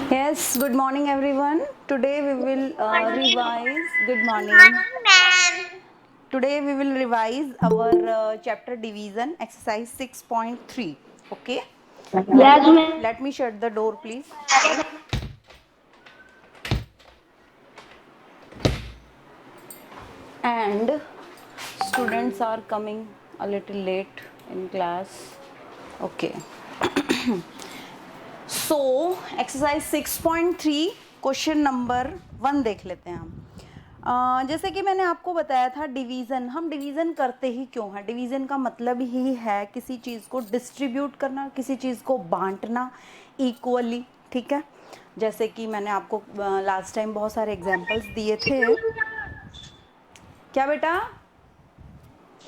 Yes, good morning everyone. Today we will revise. Good morning. Morning, ma'am. Today we will revise our chapter division exercise 6.3. Okay. Yes, ma'am. Let me shut the door please. And students are coming a little late in class. Okay. So exercise 6.3 question number 1 देख लेते हैं हम। जैसे कि मैंने आपको बताया था डिवीज़न, हम डिवीज़न करते ही क्यों हैं? डिवीज़न का मतलब ही है किसी चीज़ को डिस्ट्रीब्यूट करना, किसी चीज़ को बांटना इक्वली। ठीक है, जैसे कि मैंने आपको लास्ट टाइम बहुत सारे एग्जांपल्स दिए थे। क्या बेटा?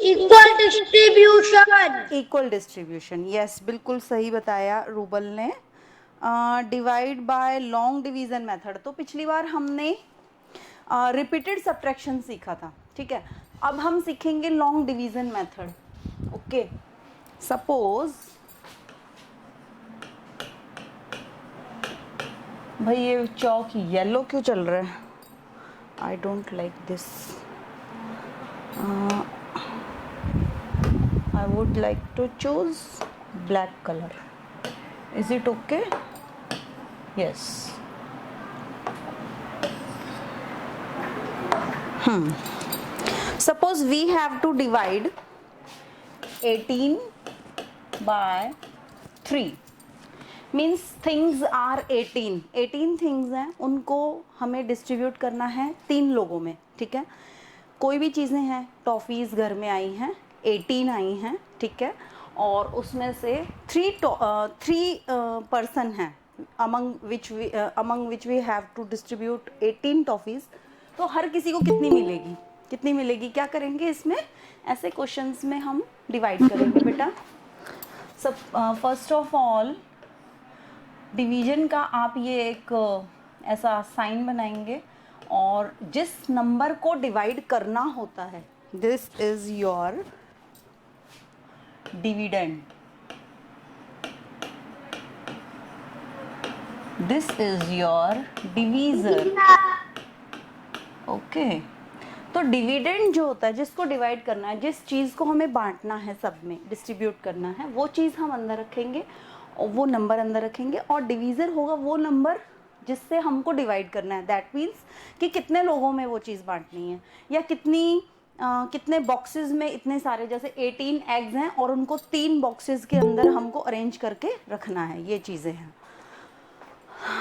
Equal distribution. Equal distribution, yes, बिल्कुल सही बताया रूबल ने। Divide by long division method, तो पिछली बार हमने रिपीटेड सब्ट्रैक्शन सीखा था। ठीक है, अब हम सीखेंगे long division method. Okay, suppose भाई ये चौक येलो क्यों चल रहा है? I don't like this. I would like to choose black color. Is it okay? Yes. Suppose we have to divide 18 by 3. Means things are 18 things हैं, उनको हमें distribute करना है 3 लोगों में। ठीक है, कोई भी चीज़ें हैं, टॉफ़ीज़ घर में आई हैं, 18 आई हैं। ठीक है, और उसमें से 3 पर्सन हैं among which we have to distribute 18 toffees. तो हर किसी को कितनी मिलेगी क्या करेंगे इसमें? ऐसे क्वेश्चंस में हम डिवाइड करेंगे बेटा। सब फर्स्ट ऑफ ऑल डिवीजन का आप ये एक ऐसा साइन बनाएंगे और जिस नंबर को डिवाइड करना होता है, this is your dividend, this is your divisor. Okay, तो डिविडेंड जो होता है, जिसको डिवाइड करना है, जिस चीज़ को हमें बांटना है, सब में डिस्ट्रीब्यूट करना है, वो चीज़ हम अंदर रखेंगे और वो नंबर अंदर रखेंगे। और डिवीज़र होगा वो नंबर जिससे हमको डिवाइड करना है। दैट मीन्स कि कितने लोगों में वो चीज़ बांटनी है, या कितने बॉक्सेस में इतने सारे, जैसे 18 एग्स हैं और उनको 3 बॉक्सेस के अंदर हमको अरेंज करके रखना है। ये चीज़ें हैं।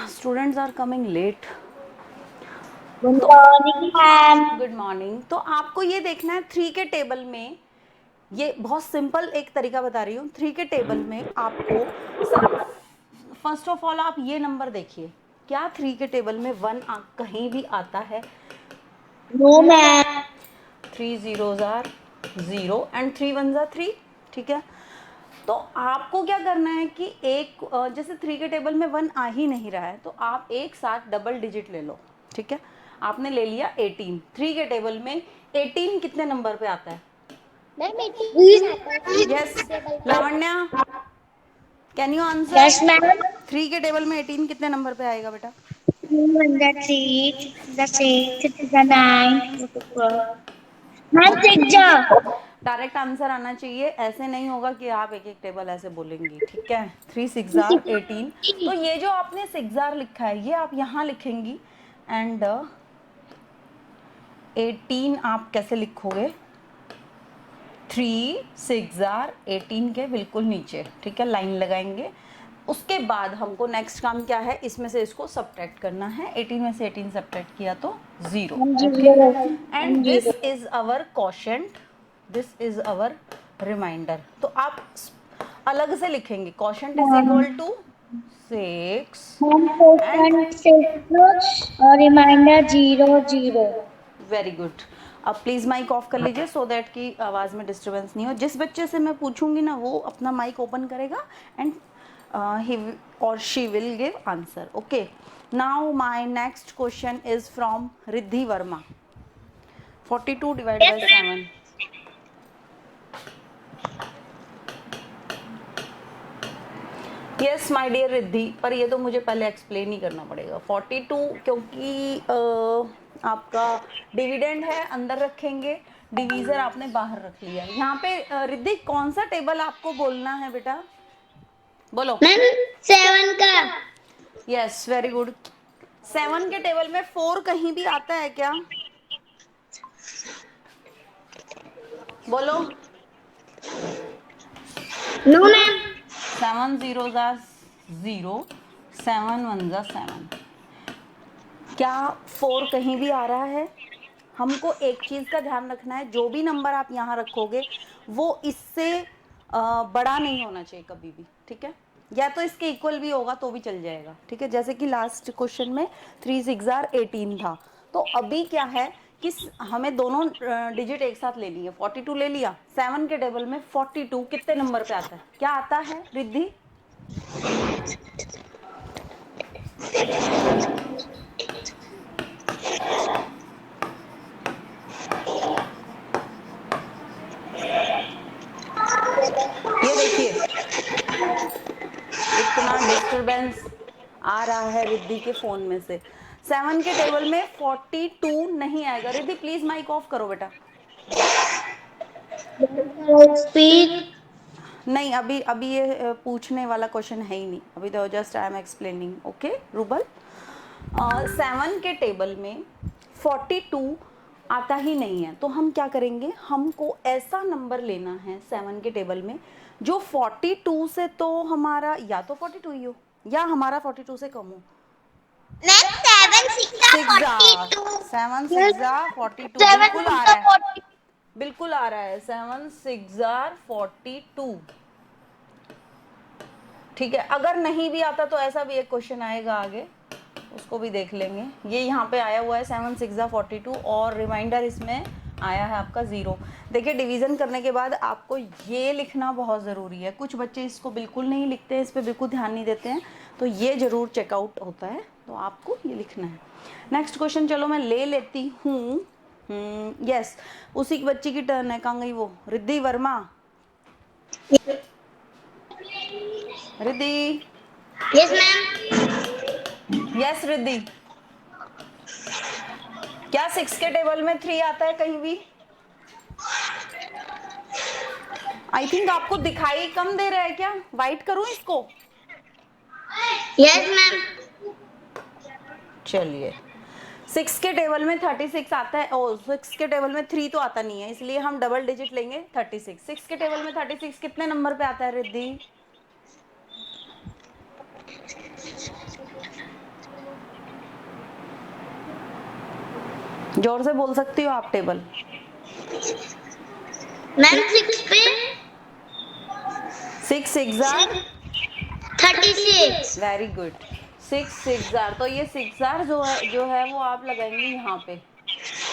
Students are coming late. Good morning, ma'am. Good morning. तो आपको ये देखना है 3 के टेबल में, ये बहुत सिंपल एक तरीका बता रही हूँ। 3 के टेबल में आपको फर्स्ट ऑफ ऑल आप ये नंबर देखिए, क्या 3 के टेबल में 1 कहीं भी आता है? No, ma'am. 3 zeros are 0 and 3 ones are 3। ठीक है, तो आपको क्या करना है कि एक जैसे 3 के टेबल में 1 आ ही नहीं रहा है, तो आप एक साथ डबल डिजिट ले लो। ठीक है, आपने ले लिया 18। 3 के टेबल में 18 कितने नंबर पे आता है? Yes, Lavanya, can you answer? Yes, ma'am. 3 के टेबल में 18 कितने नंबर पे आएगा बेटा? 206, the 6, the 9, ma'am 6 direct answer आना चाहिए, ऐसे नहीं होगा कि आप एक एक टेबल ऐसे बोलेंगी। ठीक है, 3 6 18। तो ये जो आपने 6 लिखा है ये आप यहाँ लिखेंगी, एंड 18 आप कैसे लिखोगे? 3 6 18 के बिल्कुल नीचे। ठीक है, लाइन लगाएंगे। उसके बाद हमको नेक्स्ट काम क्या है, इसमें से इसको सब्ट्रैक्ट करना है। 18 में से 18 सब्ट्रैक्ट किया तो 0। And this is our quotient, this is our remainder. तो आप अलग से लिखेंगे, क्वोशंट इज इक्वल टू 6 और रिमाइंडर 0 0। Very good. अब प्लीज़ माइक ऑफ कर लीजिए सो दैट कि आवाज़ में डिस्टर्बेंस नहीं हो। जिस बच्चे से मैं पूछूंगी ना वो अपना माइक ओपन करेगा and he or she will give answer. Okay, now my next question is from Riddhi Verma. 42 divided by 7. Yes my dear Riddhi, पर ये तो मुझे पहले एक्सप्लेन ही करना पड़ेगा। 42 क्योंकि आपका डिविडेंड है अंदर रखेंगे, डिवीजर आपने बाहर रख लिया। यहाँ पे रिद्धि कौन सा टेबल आपको बोलना है बेटा, बोलो। मैम 7 का। Yes very good. 7 के टेबल में 4 कहीं भी आता है क्या, बोलो। No ma'am. 7 zeros are 0, 7 ones are 7। क्या 4 कहीं भी आ रहा है? हमको एक चीज का ध्यान रखना है, जो भी नंबर आप यहाँ रखोगे वो इससे बड़ा नहीं होना चाहिए कभी भी, ठीक है? या तो इसके इक्वल भी होगा तो भी चल जाएगा, ठीक है? जैसे कि लास्ट क्वेश्चन में 3 6 18 था, तो अभी क्या है कि हमें दोनों डिजिट एक साथ लेनी है। 42 ले लिया, 7 के टेबल में 42 कितने नंबर पे आता है, क्या आता है रिद्धि? ये देखिए इतना डिस्टरबेंस आ रहा है रिद्धि के फोन में से। 7 के टेबल में 42 नहीं आएगा। रिद्धि प्लीज माइक ऑफ करो बेटा। स्पीक। नहीं, अभी अभी ये पूछने वाला क्वेश्चन है ही नहीं, अभी तो just I am explaining. Okay rouble, 7 के टेबल में 42 आता ही नहीं है, तो हम क्या करेंगे, हमको ऐसा नंबर लेना है 7 के टेबल में जो 42 से तो हमारा या तो 42 ही हो या हमारा 42 से कम हो। मैम 7 6 42। 7 6 42 बिल्कुल आ रहा है, बिल्कुल आ रहा है। 7 6 42, ठीक है? अगर नहीं भी आता तो ऐसा भी एक क्वेश्चन आएगा आगे, उसको भी देख लेंगे। ये यहाँ पे आया हुआ है 7 6 42 और रिमाइंडर इसमें आया है आपका 0। देखिए डिवीजन करने के बाद आपको ये लिखना बहुत ज़रूरी है। कुछ बच्चे इसको बिल्कुल नहीं लिखते हैं, इस पर बिल्कुल ध्यान नहीं देते हैं, तो ये ज़रूर चेकआउट होता है, तो आपको ये लिखना है। नेक्स्ट क्वेश्चन चलो मैं ले लेती हूँ। यस, उसी की बच्ची की टर्न है। कहाँ गई वो, Riddhi Verma? Riddhi? Yes ma'am. Yes Riddhi, क्या 6 के टेबल में 3 आता है कहीं भी? आई थिंक आपको दिखाई कम दे रहा है क्या, वाइट करूं इसको? Yes ma'am. चलिए, 6 के टेबल में 36 आता है। ओ 6 के टेबल में 3 तो आता नहीं है, इसलिए हम डबल डिजिट लेंगे 36। 6 के टेबल में 36 कितने नंबर पे आता है रिद्धि? जोर से बोल सकती हो आप टेबल। मैम 6 पे 6 6 36। Very good. 6 6 तो ये 6 जो है वो आप लगाएंगे यहाँ पे,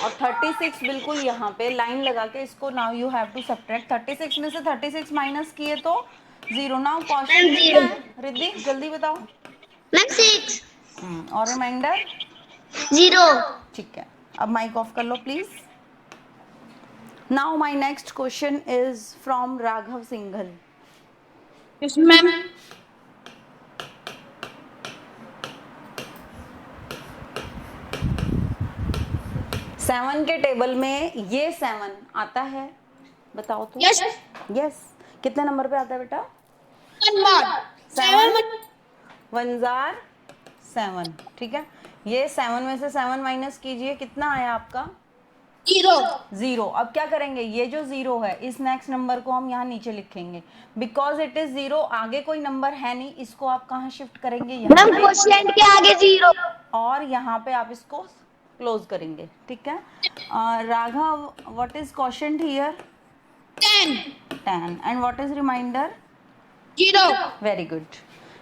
और 36 बिल्कुल यहाँ पे लाइन लगा के इसको now you have to subtract. 36 में से 36 माइनस किए तो 0। नाउ क्वेश्चन कितना है रिद्धि, जल्दी बताओ। मैम 6। और रिमाइंडर 0। ठीक है, अब माइक ऑफ कर लो please. Now my next question is from Raghav Singhal. Yes ma'am. 7 के टेबल में ये 7 आता है, बताओ तो। यस। यस, कितने नंबर पे आता है बेटा? 7 1 जार 7, ठीक है? ये 7 में से 7 माइनस कीजिए, कितना आया आपका? 0। अब क्या करेंगे, ये जो 0 है इस नेक्स्ट नंबर को हम यहाँ नीचे लिखेंगे, बिकॉज इट इज 0। आगे कोई नंबर है नहीं, इसको आप कहाँ शिफ्ट करेंगे? यहाँ पे, क्वोशिएंट के आगे 0 और यहाँ पे आप इसको क्लोज करेंगे, ठीक है? Raghav, what is quotient here? 10 and what is remainder? 0। Very good.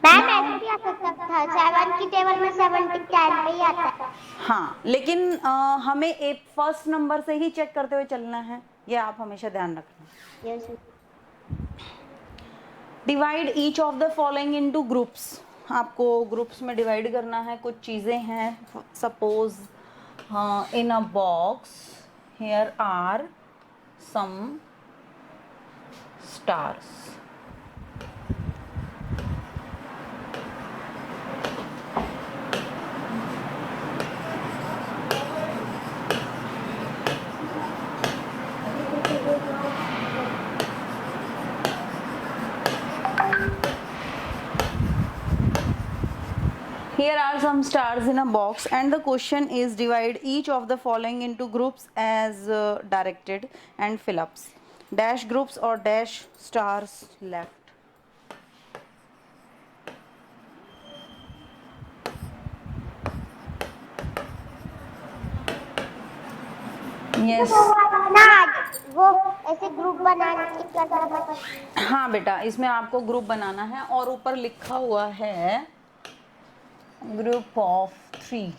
Ma'am ऐसे भी आ सकता था, 7 की टेबल में 7 10 पे ही आता है। हाँ, लेकिन हमें एक फर्स्ट नंबर से ही चेक करते हुए चलना है, ये आप हमेशा ध्यान रखना। Yes. Divide each of the following into groups. आपको ग्रुप्स में डिवाइड करना है। कुछ चीज़ें हैं, suppose in a box here are some stars. Here are some stars in a box, and the question is divide each of the following into groups as directed and fill ups. Dash groups or dash stars left. Yes. ना वो ऐसे group बना के करना पड़ता हाँ बेटा, इसमें आपको ग्रुप बनाना है और ऊपर लिखा हुआ है ग्रुप ऑफ 3।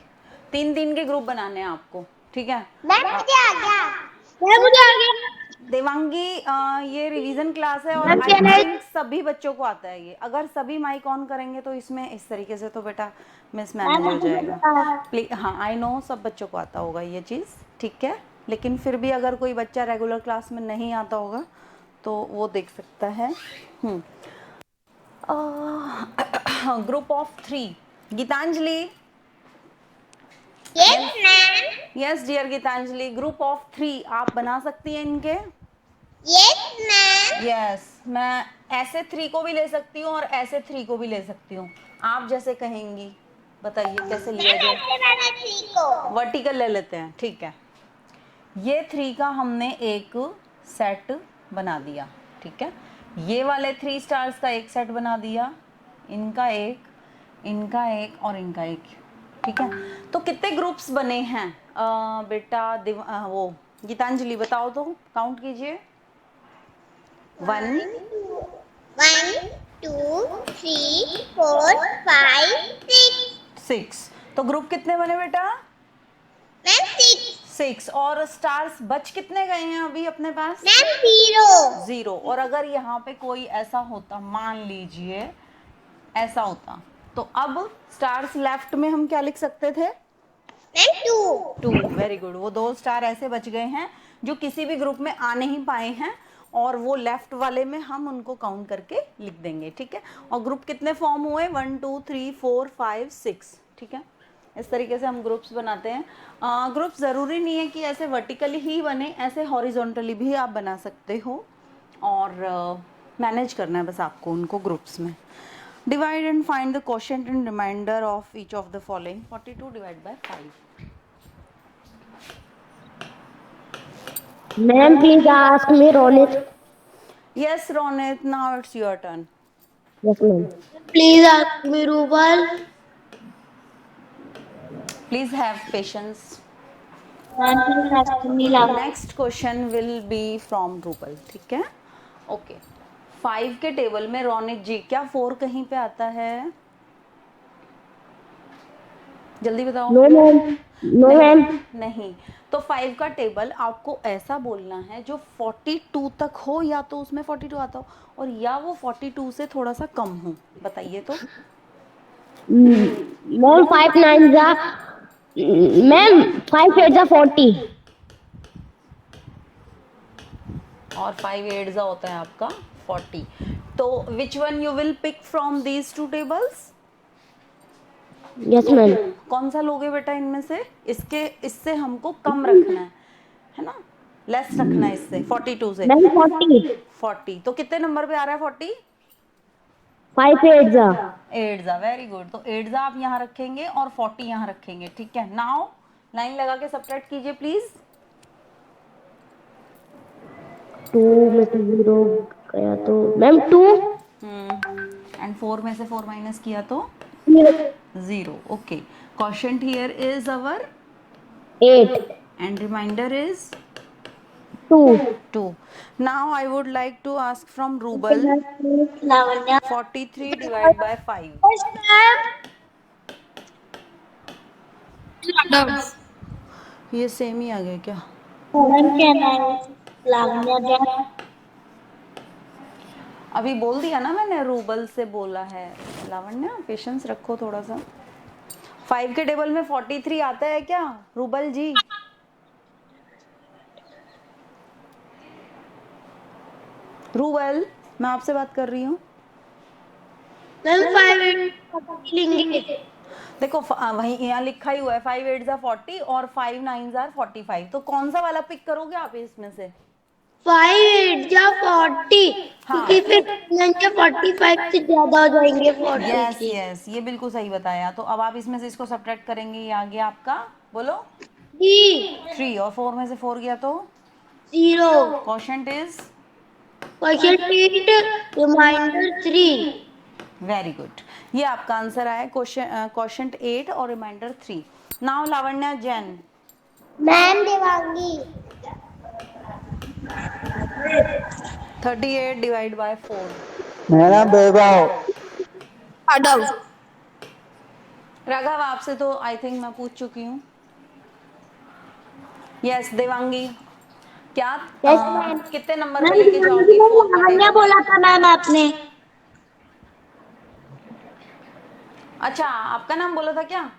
3 के ग्रुप बनाने हैं आपको, ठीक है। मैम मुझे आ गया मैम मुझे आ गया देवांगी, ये रिवीजन क्लास है और मैम आई क्या है? थिंक सभी बच्चों को आता है ये। अगर सभी माइक ऑन करेंगे तो इसमें इस तरीके से तो बेटा मिसमैनेज हो जाएगा। हाँ आई नो सब बच्चों को आता होगा ये चीज़, ठीक है। लेकिन फिर भी अगर कोई बच्चा रेगुलर क्लास में नहीं आता होगा तो वो देख सकता है। Group of 3। Gitanjali. Yes ma'am yes dear Gitanjali, group of 3 आप बना सकती हैं इनके। यस मैम यस मैं ऐसे 3 को भी ले सकती हूँ और ऐसे 3 को भी ले सकती हूँ, आप जैसे कहेंगी। बताइए कैसे लिया जाए। ऐसे वाला 3 को वर्टिकल ले लेते हैं, ठीक है। ये 3 का हमने एक सेट बना दिया, ठीक है। ये वाले 3 स्टार्स का एक सेट बना दिया, इनका एक, इनका एक और इनका एक, ठीक है। तो कितने ग्रुप्स बने हैं बेटा? वो गीतांजलि बताओ तो, काउंट कीजिए। 1 1 2 3 4 5 6 6। तो ग्रुप कितने बने बेटा? मैम 6। और स्टार्स बच कितने गए हैं अभी अपने पास? मैम 0 0। और अगर यहाँ पे कोई ऐसा होता, मान लीजिए ऐसा होता, तो अब स्टार्स लेफ्ट में हम क्या लिख सकते थे? मैम 2 2। Very good. वो 2 स्टार ऐसे बच गए हैं जो किसी भी ग्रुप में आ नहीं पाए हैं, और वो लेफ्ट वाले में हम उनको काउंट करके लिख देंगे, ठीक है। और ग्रुप कितने फॉर्म हुए? 1 2 3 4 5 6, ठीक है। इस तरीके से हम ग्रुप्स बनाते हैं। ग्रुप ज़रूरी नहीं है कि ऐसे वर्टिकली ही बने, ऐसे हॉरिजॉन्टली भी आप बना सकते हो, और मैनेज करना है बस आपको उनको ग्रुप्स में। Divide and find the quotient and remainder of each of the following. 42 divide by 5। Ma'am, please ask me, Ronit. Yes, Ronit, now it's your turn. Yes, ma'am. Please ask me rouble Please have patience. Ma'am please ask me Next question will be from Rupal, ठीक है। Okay 5 के table में रोनित जी, क्या 4 कहीं पे आता है? जल्दी बताओ। No, ma'am. No, ma'am. नहीं। तो 5 का टेबल आपको ऐसा बोलना है जो 42 तक हो, या तो उसमें 42 आता हो, और या वो 42 से थोड़ा सा कम हो। बताइए तो। Ma'am, 5 nines are. Ma'am, 5 8s are 40. और 5 8 होता है आपका 40। तो which one you will pick from these 2 tables? Yes, ma'am. कौन सा लोगे बेटा इनमें से? इससे हमको कम रखना है ना, लेस रखना है इससे 42 से। Ma'am, 40. 40। तो कितने नंबर पे आ रहा है 40? 5 8s are. 8 very good. तो 8 आप यहाँ रखेंगे और 40 यहाँ रखेंगे, ठीक है। नाउ लाइन लगा के सब्ट्रैक्ट कीजिए प्लीज। 2 में से 0 गया तो मैम 2. एंड 4 में से 4 माइनस किया तो 0। Okay, quotient here is our 8. And remainder is 2. 2। Now I would like to ask from Rubal, Lavanya 43 divide by 5। ये सेम ही आ गया क्या? लावण्या अभी बोल दिया ना मैंने, रूबल से बोला है। लावण्या पेशेंस रखो थोड़ा सा। 5 के टेबल में 43 आता है क्या रूबल जी? रूबल, मैं आपसे बात कर रही हूँ। मैम 5 लेंगे देखो वहीं यहाँ लिखा ही हुआ है 5 8s are 40 और 5 9s are 45। तो कौन सा वाला पिक करोगे आप इसमें से? फाइव एट जा 40, हाँ क्योंकि फिर 45 से ज्यादा हो जाएंगे यस 43। यस, ये बिल्कुल सही बताया। तो अब आप इसमें से इसको सब्ट्रैक्ट करेंगे, ये आ गया आपका, बोलो 3, और 4 में से 4 गया तो 0, quotient is question 8, remainder 3। Very good. ये आपका आंसर आया, क्वोशंट 8 और remainder 3। Now Lavanya Jain. Ma'am Devangi. 38 divide by 4। Madam Vaibhav. Raghav आपसे तो आई थिंक मैं पूछ चुकी हूँ। यस देवांगी, क्या यस मैम। कितने नंबर पे लेके जाओगी 4 का हमने टेबल? बोला था मैम आपने। अच्छा, आपका नाम बोला था क्या?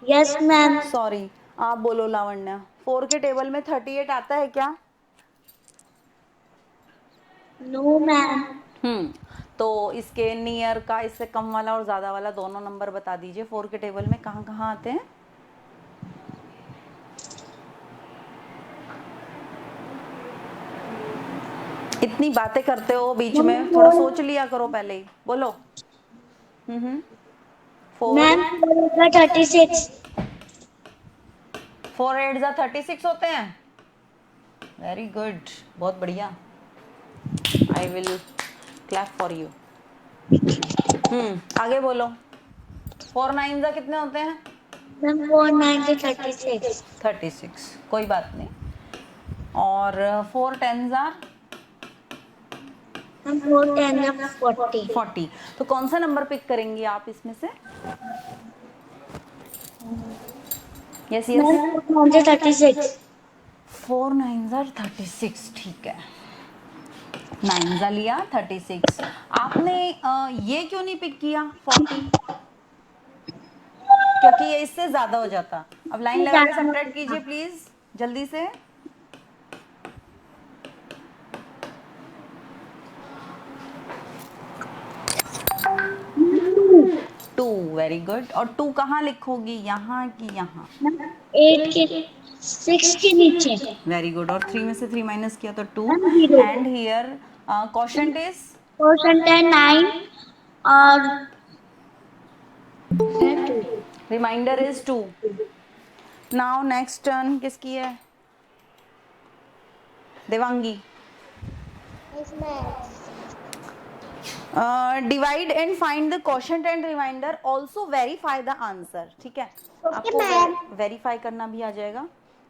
Yes ma'am. सॉरी, आप बोलो लावण्या। 4 के टेबल में 38 आता है क्या? No ma'am. तो इसके नियर का, इससे कम वाला और ज्यादा वाला दोनों नंबर बता दीजिए 4 के टेबल में कहाँ कहाँ आते हैं। इतनी बातें करते हो बीच में, थोड़ा सोच लिया करो पहले ही, बोलो। 4 मैम 36। 4 8 जा 36 होते हैं। वेरी गुड, बहुत बढ़िया। I will clap for you. आगे बोलो। 4 9 जा कितने होते हैं? मैम 4 9 से 36। 36, कोई बात नहीं। और 4 10 जा मैम 4 10 या 40। 40। तो कौन सा नंबर पिक करेंगी आप इसमें से? Yes yes. मैम 4 9 से 36। 4 9 जा 36, ठीक है। 9 जा लिया 36। आपने ये क्यों नहीं पिक किया 40? क्योंकि ये इससे ज्यादा हो जाता। अब लाइन लगा के सब्ट्रैक्ट कीजिए प्लीज, जल्दी से। 2, वेरी गुड। और 2 कहाँ लिखोगी, यहाँ की यहाँ? 8 के 6 के नीचे। Very good. और 3 में से 3 माइनस किया तो 2। Ma'am 0। And here quotient is quotient है 9 और remainder is 2। Now next turn किसकी है? Devangi. Yes ma'am. Divide and find the quotient and remainder, also verify the answer. ठीक है, ओके आपको मैम। वेरीफाई करना भी आ जाएगा।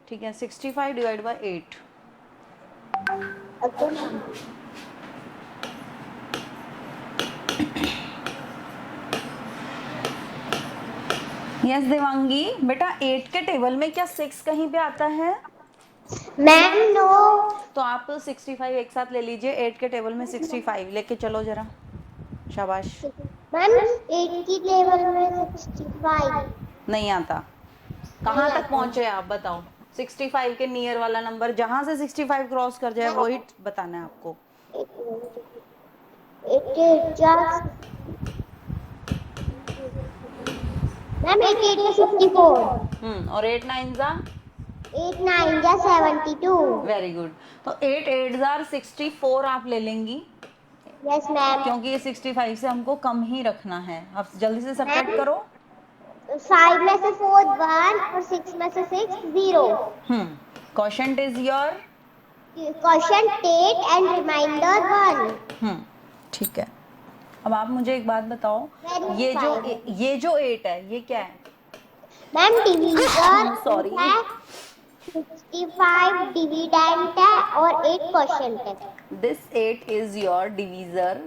ठीक है, 65 divide bye 8। Okay ma'am. Yes Devangi बेटा, 8 के टेबल में क्या 6 कहीं पे आता है? Ma'am no. तो आप 65 एक साथ ले लीजिए। 8 के टेबल में 65 लेके चलो जरा, शाबाश। मैम 8 की टेबल में 65 नहीं आता। कहाँ तक पहुंचे आप बताओ? 65 के नियर वाला नंबर, जहां से 65 क्रॉस कर जाए वही बताना है आपको। 88 जा मैम 88 जा 54। और 8 9 जा 8 9 जा 72। Very good. तो 8 8 जार 64 आप ले लेंगी, यस मैम। क्योंकि ये 65 से हमको कम ही रखना है। अब जल्दी से सब्ट्रैक्ट करो। 5 में से 4 1 और 6 में से 6 0। Quotient is your question 8 and remainder 1। ठीक है। अब आप मुझे एक बात बताओ, ये जो 8 है ये क्या है? मैम डिवीजर सॉरी, है, 65 डिविडेंड है और 8 क्वेश्चन है। This 8 is your divisor,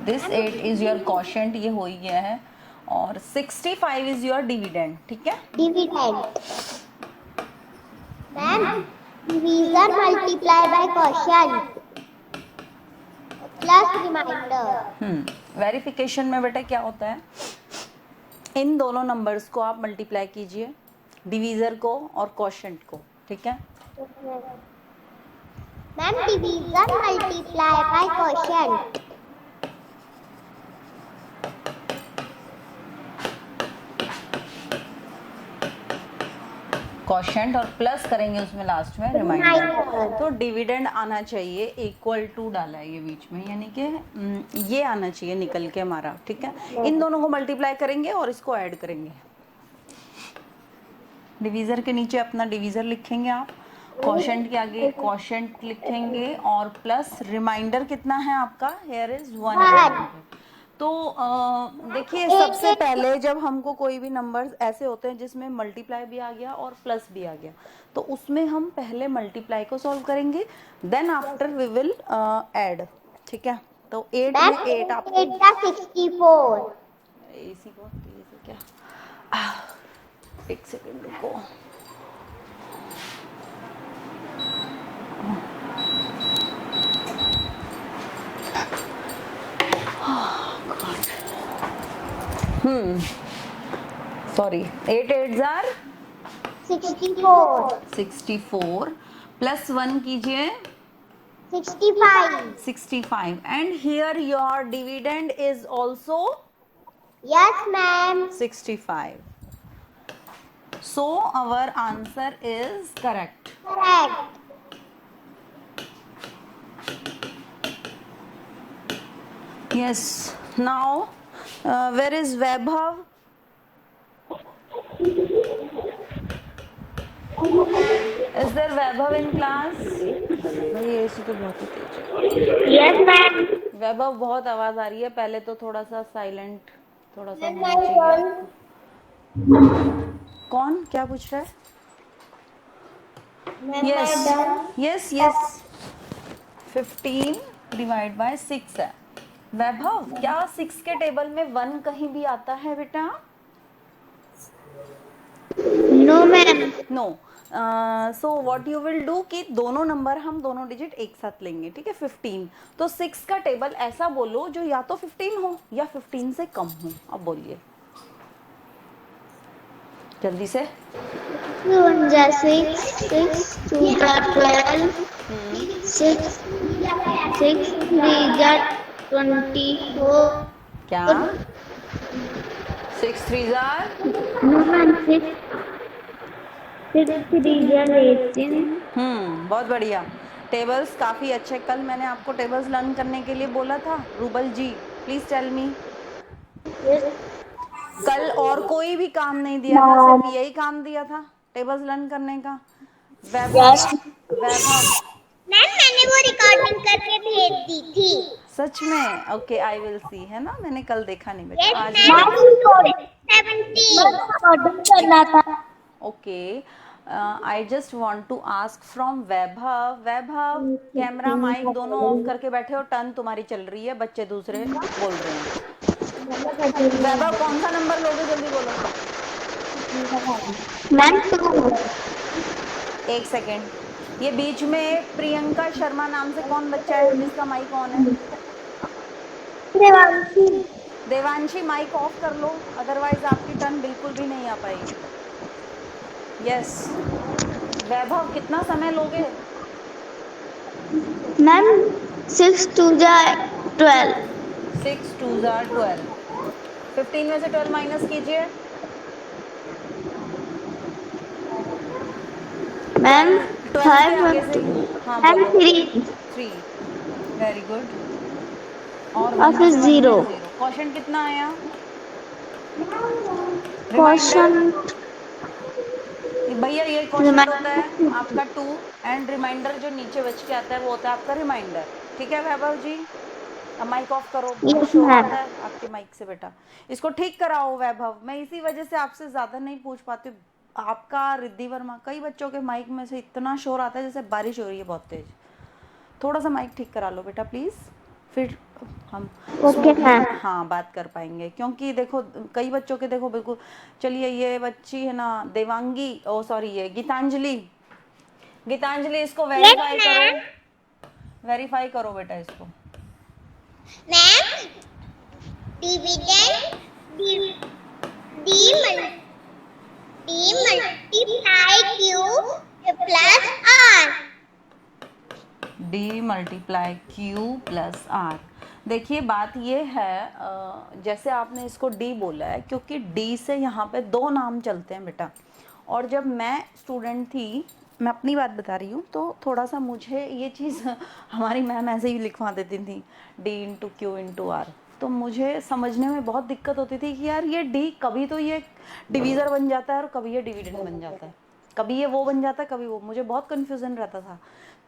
this 8 is your quotient, ये हो ही गया है। और 65 इज योर डिविडेंड, ठीक है। Dividend ma'am divisor multiply by question plus remainder. Verification में बेटा क्या होता है, इन दोनों नंबर्स को आप मल्टीप्लाई कीजिए, डिवीजर को और क्वोशंट को, ठीक है। Ma'am divisor multiply by question. Quotient और प्लस करेंगे उसमें लास्ट में रिमाइंडर। तो डिविडेंड आना चाहिए इक्वल टू डाला है ये बीच में, यानी कि ये आना चाहिए निकल के हमारा, ठीक है। इन दोनों को मल्टीप्लाई करेंगे और इसको ऐड करेंगे। डिवीजर के नीचे अपना डिवीजर लिखेंगे आप, क्वोशंट के आगे क्वोशंट लिखेंगे और प्लस रिमाइंडर कितना है आपका, हियर इज 1। तो देखिए सबसे पहले जब हमको कोई भी नंबर्स ऐसे होते हैं जिसमें मल्टीप्लाई भी आ गया और प्लस भी आ गया, तो उसमें हम पहले मल्टीप्लाई को सॉल्व करेंगे, then after we will add, ठीक है। तो 8 में 8 आपको 64। इसी को से क्या, एक सेकंड रुको। सॉरी 8 8s आर 64 64 प्लस 1 कीजिए 65 65 and here your dividend is also yes ma'am 65, so our answer is correct. correct Yes, now where is Vaibhav? Is there Vaibhav in class? भाई ये तो बहुत ही तेज है। Yes, ma'am. वैभव बहुत आवाज आ रही है, पहले तो थोड़ा सा साइलेंट थोड़ा सा होना चाहिए। कौन क्या पूछ रहा है? Yes yes yes 15 divide by 6 है। वैभव क्या 6 के टेबल में 1 कहीं भी आता है बेटा? No, ma'am. No. So what you will do कि दोनों नंबर हम दोनों डिजिट एक साथ लेंगे, ठीक है। 15 तो 6 का टेबल ऐसा बोलो जो या तो 15 हो या 15 से कम हो। अब बोलिए जल्दी से। 2 1 6 6 2 12 6 6 3 24 क्या 6 3s are No, ma'am. 6 3 18. बहुत बढ़िया। टेबल्स काफी अच्छे। कल मैंने आपको टेबल्स लर्न करने के लिए बोला था। Rubal ji please tell me, कल और कोई भी काम नहीं दिया था, सिर्फ यही काम दिया था टेबल्स लर्न करने का। वैभव वैभव मैम मैंने वो रिकॉर्डिंग करके भेज दी थी। सच में? ओके आई विल सी, है ना, मैंने कल देखा नहीं बेटा, आज मैम 17 ऑर्डर करना था. Okay. I just want to ask from Vaibhav. Vaibhav camera mic दोनों ऑफ करके बैठे हो, टर्न तुम्हारी चल रही है, बच्चे दूसरे बोल रहे हैं। वैभव कौन सा नंबर लोगे, जल्दी बोलो। मैम एक सेकेंड, ये बीच में प्रियंका शर्मा नाम से कौन बच्चा है जिसका माइक ऑन है? देवांशी. देवांशी माइक ऑफ कर लो, अदरवाइज आपकी टर्न बिल्कुल भी नहीं आ पाएगी। यस वैभव कितना समय लोगे? मैम 6 2 12. 6 2s are 12। 15 में से 12 माइनस कीजिए। मैम 12 के 5 आगे से हाँ मैम बोलो। 3 3 वेरी गुड। और और फिर 0. क्वेश्चन कितना आया? क्वेश्चन भैया ये क्वेश्चन होता है आपका 2 एंड रिमाइंडर जो नीचे बच के आता है वो होता है आपका रिमाइंडर, ठीक है वैभव जी। अब माइक ऑफ करो, बहुत शोर आता है आपके माइक से बेटा, इसको ठीक कराओ वैभव। मैं इसी वजह से आपसे ज्यादा नहीं पूछ पाती हूँ। आपका रिद्धि वर्मा, कई बच्चों के माइक में से इतना शोर आता है जैसे बारिश हो रही है बहुत तेज। थोड़ा सा माइक ठीक करा लो बेटा प्लीज, फिर हम ओके मैम. हाँ बात कर पाएंगे। क्योंकि देखो कई बच्चों के देखो बिल्कुल। चलिए ये बच्ची है ना देवांगी, ओ सॉरी ये गीतांजलि, गीतांजलि इसको वेरीफाई करो, वेरीफाई करो बेटा इसको। Ma'am dividend D multiply Q plus R. D multiply Q plus R. देखिए बात ये है, जैसे आपने इसको डी बोला है क्योंकि डी से यहाँ पे 2 नाम चलते हैं बेटा, और जब मैं स्टूडेंट थी, मैं अपनी बात बता रही हूँ, तो थोड़ा सा मुझे ये चीज़ हमारी मैम ऐसे ही लिखवा देती थी, D into Q into R. तो मुझे समझने में बहुत दिक्कत होती थी कि यार ये डी कभी तो ये डिवीज़र बन जाता है और कभी ये डिविडेंड बन जाता है, कभी ये वो बन जाता है कभी वो, मुझे बहुत कन्फ्यूज़न रहता था।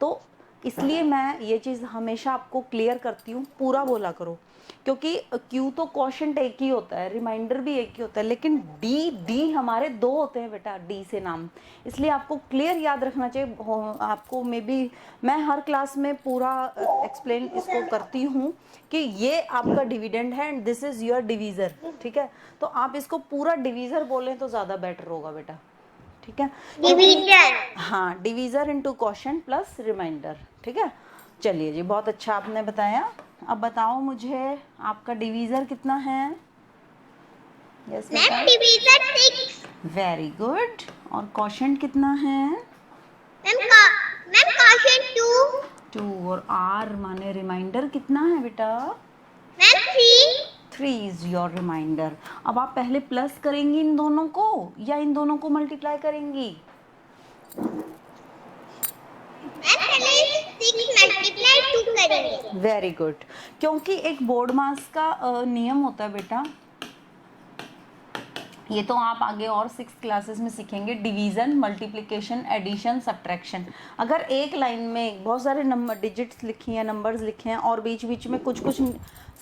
तो इसलिए मैं ये चीज़ हमेशा आपको क्लियर करती हूँ, पूरा बोला करो, क्योंकि क्यू तो क्वोशंट एक ही होता है, रिमाइंडर भी एक ही होता है, लेकिन डी डी हमारे दो होते हैं बेटा, डी से नाम, इसलिए आपको क्लियर याद रखना चाहिए। आपको मे बी मैं हर क्लास में पूरा एक्सप्लेन इसको करती हूँ कि ये आपका डिविडेंड है and this is your divisor, ठीक है। तो आप इसको पूरा डिवीज़र बोलें तो ज़्यादा बेटर होगा बेटा, ठीक है। डिवीजन। हाँ, divisor into quotient plus remainder, ठीक है। चलिए जी, बहुत अच्छा आपने बताया। अब बताओ मुझे आपका डिवीज़र कितना है? Yes ma'am division 6। Very good. और क्वोशंट कितना है? Ma'am quotient 2। 2। और आर माने रिमाइंडर कितना है बेटा? मैम 3। 3 is your remainder. अब आप पहले प्लस करेंगी इन दोनों को या इन दोनों को मल्टीप्लाई करेंगी? मैम पहले 6 मल्टीप्लाई 2 करेंगे। वेरी गुड, क्योंकि एक बोर्ड मास का नियम होता है बेटा, ये तो आप आगे और 6 क्लासेस में सीखेंगे, डिवीज़न, मल्टीप्लिकेशन, एडिशन, सब्ट्रैक्शन। अगर एक लाइन में बहुत सारे नंबर डिजिट्स लिखी हैं, नंबर्स लिखे हैं और बीच बीच में कुछ कुछ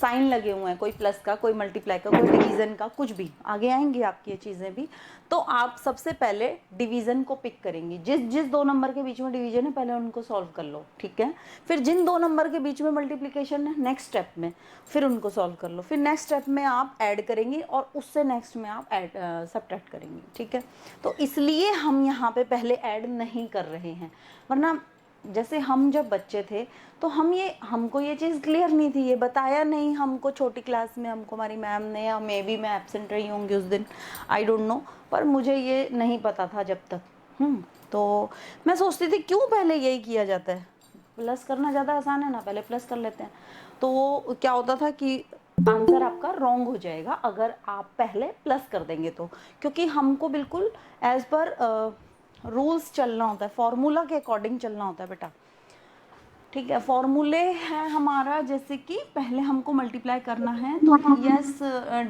साइन लगे हुए हैं, कोई प्लस का, कोई मल्टीप्लाई का, कोई डिवीज़न का, कुछ भी आगे आएंगी आपकी ये चीज़ें भी, तो आप सबसे पहले डिवीज़न को पिक करेंगी। जिस जिस 2 नंबर के बीच में डिवीज़न है पहले उनको सॉल्व कर लो, ठीक है। फिर जिन 2 नंबर के बीच में मल्टीप्लिकेशन है नेक्स्ट स्टेप में फिर उनको सॉल्व कर लो, फिर नेक्स्ट स्टेप में आप ऐड करेंगी और उससे नेक्स्ट में आप ऐड सब्ट्रैक्ट करेंगी, ठीक है। तो इसलिए हम यहाँ पे पहले ऐड नहीं कर रहे हैं, वरना जैसे हम जब बच्चे थे तो हमको ये चीज़ क्लियर नहीं थी, ये बताया नहीं हमको छोटी क्लास में, हमको हमारी मैम ने, या मे बी मैं एब्सेंट रही होंगी उस दिन, आई डोंट नो, पर मुझे ये नहीं पता था जब तक। तो मैं सोचती थी क्यों पहले यही किया जाता है, प्लस करना ज़्यादा आसान है ना, पहले प्लस कर लेते हैं। तो वो क्या होता था कि आंसर आपका रॉन्ग हो जाएगा अगर आप पहले प्लस कर देंगे तो, क्योंकि हमको बिल्कुल एज पर रूल्स चलना होता है, फॉर्मूला के अकॉर्डिंग चलना होता है बेटा, ठीक है। फॉर्मूले है हमारा, जैसे कि पहले हमको मल्टीप्लाई करना है, तो yes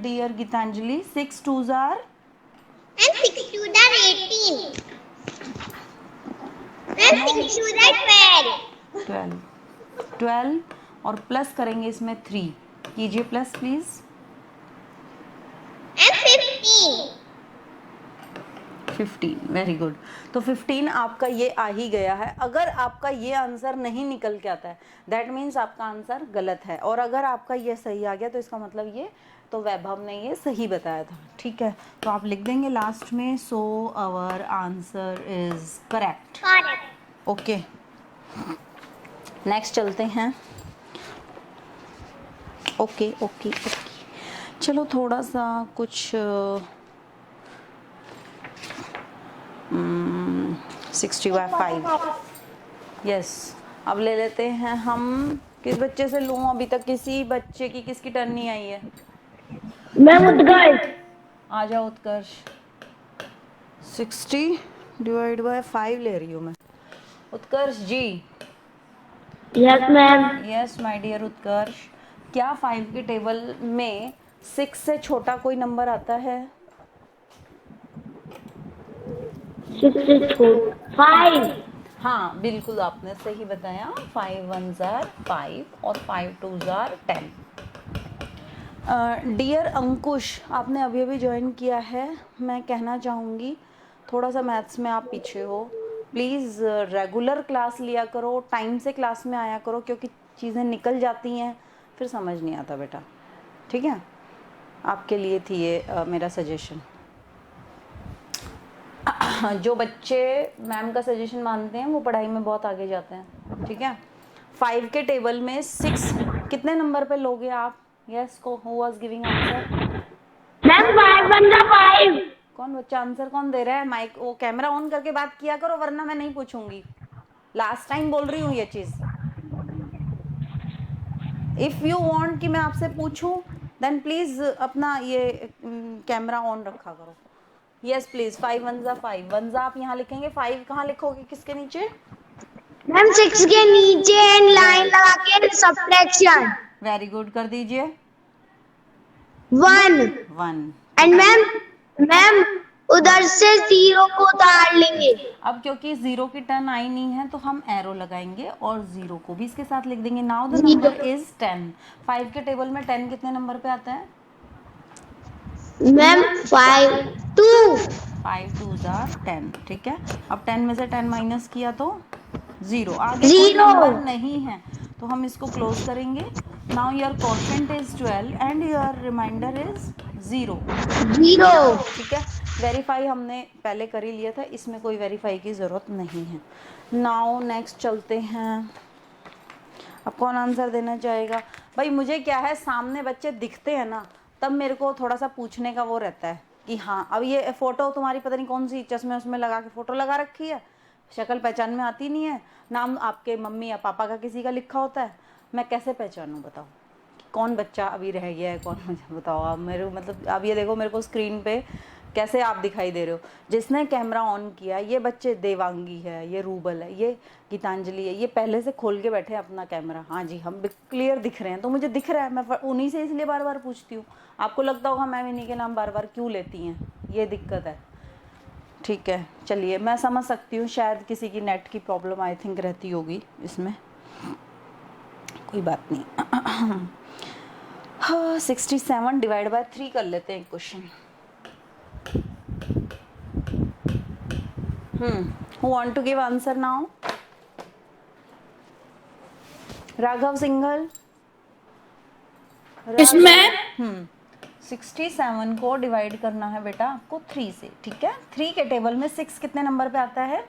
dear Gitanjali, 6 2s are ma'am 6 2s are 18। Ma'am 6 2s are 12। 12 और प्लस करेंगे इसमें 3, कीजिए plus please. Ma'am 15। 15, very good. तो 15 आपका ये आ ही गया है। अगर आपका ये आंसर नहीं निकल के आता है दैट मीन्स आपका आंसर गलत है, और अगर आपका ये सही आ गया तो इसका मतलब ये तो वैभव ने ये सही बताया था, ठीक है। तो आप लिख देंगे लास्ट में, so our answer is correct. Okay, next चलते हैं। ओके ओके ओके, चलो थोड़ा सा कुछ 65, यस। अब ले लेते हैं हम, किस बच्चे से लूँ? अभी तक किसी बच्चे की किसकी टर्न नहीं आई है? मैम उत्कर्ष। आ जाओ उत्कर्ष। 60 डिवाइड बाय 5 ले रही हूँ मैं। Utkarsh ji. Yes ma'am. Yes my dear Utkarsh, क्या 5 के टेबल में 6 से छोटा कोई नंबर आता है? 5। हाँ बिल्कुल, आपने सही बताया, 5 1s are 5 और 5 2s are 10। डियर अंकुश, आपने अभी अभी ज्वाइन किया है, मैं कहना चाहूँगी थोड़ा सा मैथ्स में आप पीछे हो, प्लीज़ रेगुलर क्लास लिया करो, टाइम से क्लास में आया करो, क्योंकि चीज़ें निकल जाती हैं फिर समझ नहीं आता बेटा, ठीक है। आपके लिए थी ये मेरा सजेशन। जो बच्चे मैम का सजेशन मानते हैं वो पढ़ाई में बहुत आगे जाते हैं, ठीक है। 5 के टेबल में 6 कितने नंबर पे लोगे आप? यस, को who was giving answer? Ma'am 5 1 जा 5। कौन बच्चा आंसर कौन दे रहा है? माइक वो कैमरा ऑन करके बात किया करो, वरना मैं नहीं पूछूंगी। लास्ट टाइम बोल रही हूँ ये चीज़। इफ़ यू वांट कि मैं आपसे पूछूं देन प्लीज़ अपना ये कैमरा ऑन रखा करो। यस प्लीज, 5 वन जा 5, वन जा आप यहाँ लिखेंगे, 5 कहाँ लिखोगे, किसके नीचे? मैम 6 के नीचे एंड लाइन लगा के सब्ट्रैक्शन वेरी गुड, कर दीजिए 1 1। एंड मैम उधर से 0 को उतार लेंगे। अब क्योंकि 0 की टर्न आई नहीं है तो हम एरो लगाएंगे और 0 को भी इसके साथ लिख देंगे। Now the number is 10। 5 के टेबल में 10 कितने नंबर पे आता है? मैम 5 2 5 2s are 10, ठीक है। अब 10 में से 10 माइनस किया तो 0, आगे कोई 0 नंबर नहीं है तो हम इसको क्लोज करेंगे। Now your quotient is 12 and your remainder is 0, 0 ठीक है। वेरीफाई हमने पहले कर ही लिया था, इसमें कोई वेरीफाई की ज़रूरत नहीं है। नाउ नेक्स्ट चलते हैं। अब कौन आंसर देना चाहेगा? भाई मुझे क्या है, सामने बच्चे दिखते हैं ना तब मेरे को थोड़ा सा पूछने का वो रहता है कि हाँ अब ये फ़ोटो तुम्हारी पता नहीं कौन सी चश्मे उसमें लगा के फ़ोटो लगा रखी है, शक्ल पहचान में आती नहीं है, नाम आपके मम्मी या पापा का किसी का लिखा होता है, मैं कैसे पहचानूँ बताओ कौन बच्चा अभी रह गया है कौन? मुझे बताओ आप, मेरे मतलब आप ये देखो मेरे को स्क्रीन पे कैसे आप दिखाई दे रहे हो। जिसने कैमरा ऑन किया, ये बच्चे देवांगी है, ये रूबल है, ये गीतांजलि है, ये पहले से खोल के बैठे हैं अपना कैमरा। हाँ जी, हम क्लियर दिख रहे हैं, तो मुझे दिख रहा है, मैं उन्हीं से इसलिए बार बार पूछती हूँ। आपको लगता होगा मैम इन्हीं के नाम बार बार क्यों लेती हैं, ये दिक्कत है, ठीक है। चलिए मैं समझ सकती हूँ, शायद किसी की नेट की प्रॉब्लम आई थिंक रहती होगी इसमें, कोई बात नहीं। हाँ 67 डिवाइड बाय 3 कर लेते हैं question. Who want to give answer now? Raghav Singhal. इसमें 67 को डिवाइड करना है बेटा आपको 3 से, ठीक है। 3 के टेबल में 6 कितने नंबर पे आता है?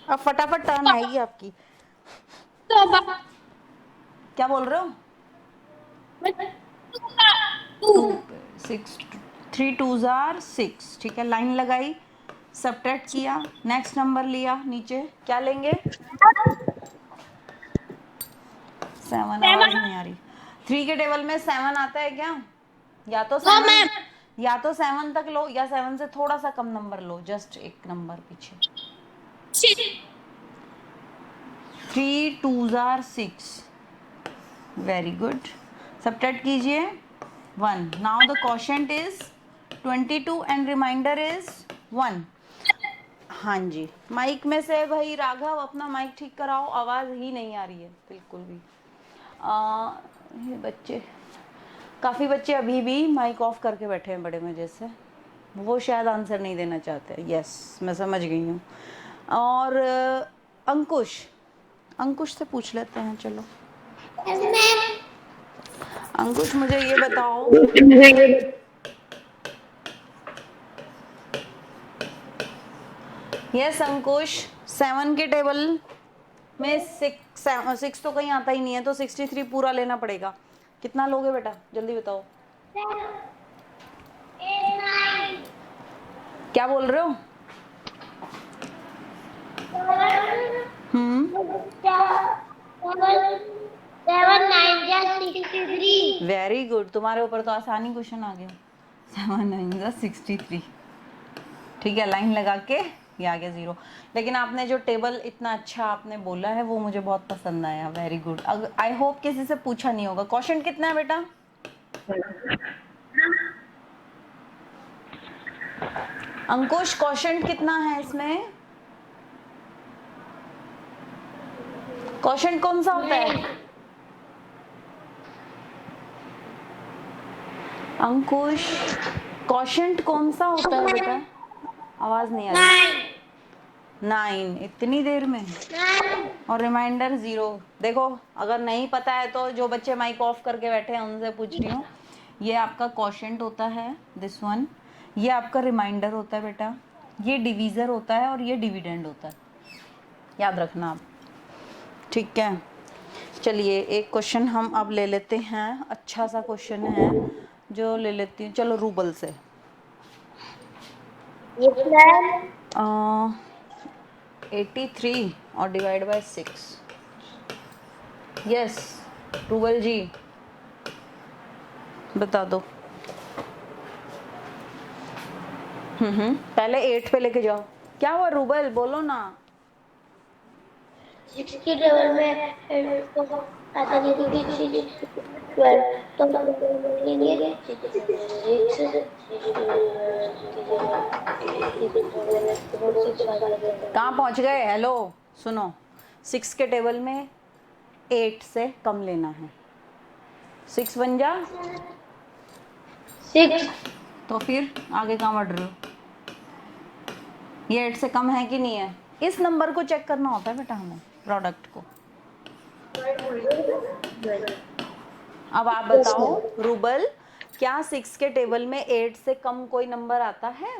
अब फटाफट टर्न आएगी आपकी। क्या बोल रहे हो? 6 3 2s are 6, ठीक है। लाइन लगाई, सब्ट्रैक्ट किया, नेक्स्ट नंबर लिया, नीचे क्या लेंगे? 7, आवाज नहीं आ रही। 3 के टेबल में 7 आता है क्या? या तो 7 तक लो या 7 से थोड़ा सा कम नंबर लो, जस्ट एक नंबर पीछे। 3 2s are 6, very good. Subtract कीजिए 1। Now the quotient is 22 and remainder is 1। हाँ जी, माइक में से भाई राघव अपना माइक ठीक कराओ, आवाज़ ही नहीं आ रही है बिल्कुल भी। ये बच्चे, काफ़ी बच्चे अभी भी माइक ऑफ करके बैठे हैं बड़े मज़े से, वो शायद आंसर नहीं देना चाहते। यस मैं समझ गई हूँ। और अंकुश से पूछ लेते हैं, चलो अंकुश मुझे ये बताओ, यस अंकुश, 7 के टेबल में 6 तो कहीं आता ही नहीं है, तो 63 पूरा लेना पड़ेगा। कितना लोगे बेटा जल्दी बताओ? क्या बोल रहे हो? वेरी गुड, तुम्हारे ऊपर तो आसानी क्वेश्चन आ गया। 7 9 63, ठीक है। लाइन लगा के ये आ गया 0। लेकिन आपने जो टेबल इतना अच्छा आपने बोला है वो मुझे बहुत पसंद आया, वेरी गुड। आई होप किसी से पूछा नहीं होगा। क्वेश्चन कितना है बेटा? अंकुश क्वेश्चन कितना है इसमें? क्वेश्चन कौन सा होता है अंकुश? क्वेश्चन कौन सा होता है बेटा? आवाज नहीं आ रही। 9, इतनी देर में? और रिमाइंडर 0। देखो अगर नहीं पता है तो जो बच्चे माइक ऑफ करके बैठे हैं उनसे पूछ रही हूँ, ये आपका क्वोशिएंट होता है दिस वन, ये आपका रिमाइंडर होता है बेटा, ये डिवीज़र होता है और ये डिविडेंड होता है, याद रखना आप, ठीक है। चलिए एक क्वेश्चन हम अब ले लेते हैं, अच्छा सा क्वेश्चन है जो ले लेती हूँ, चलो रूबल से। 83 और डिवाइड बाय 6। यस रूबल जी बता दो। पहले 8 पे लेके जाओ। क्या हुआ रूबल, बोलो ना। 6 के टेबल में तो आता नहीं क्योंकि 12 तो हम लेंगे 6 कहाँ पहुंच गए? हेलो सुनो, 6 के टेबल में 8 से कम लेना है। 6 बन जा। 6 तो फिर आगे कहाँ बढ़ रहे हो? ये 8 से कम है कि नहीं है? इस नंबर को चेक करना होता है बेटा हमें, प्रोडक्ट को। अब आप बताओ रूबल, क्या 6 के टेबल में 8 से कम कोई नंबर आता है?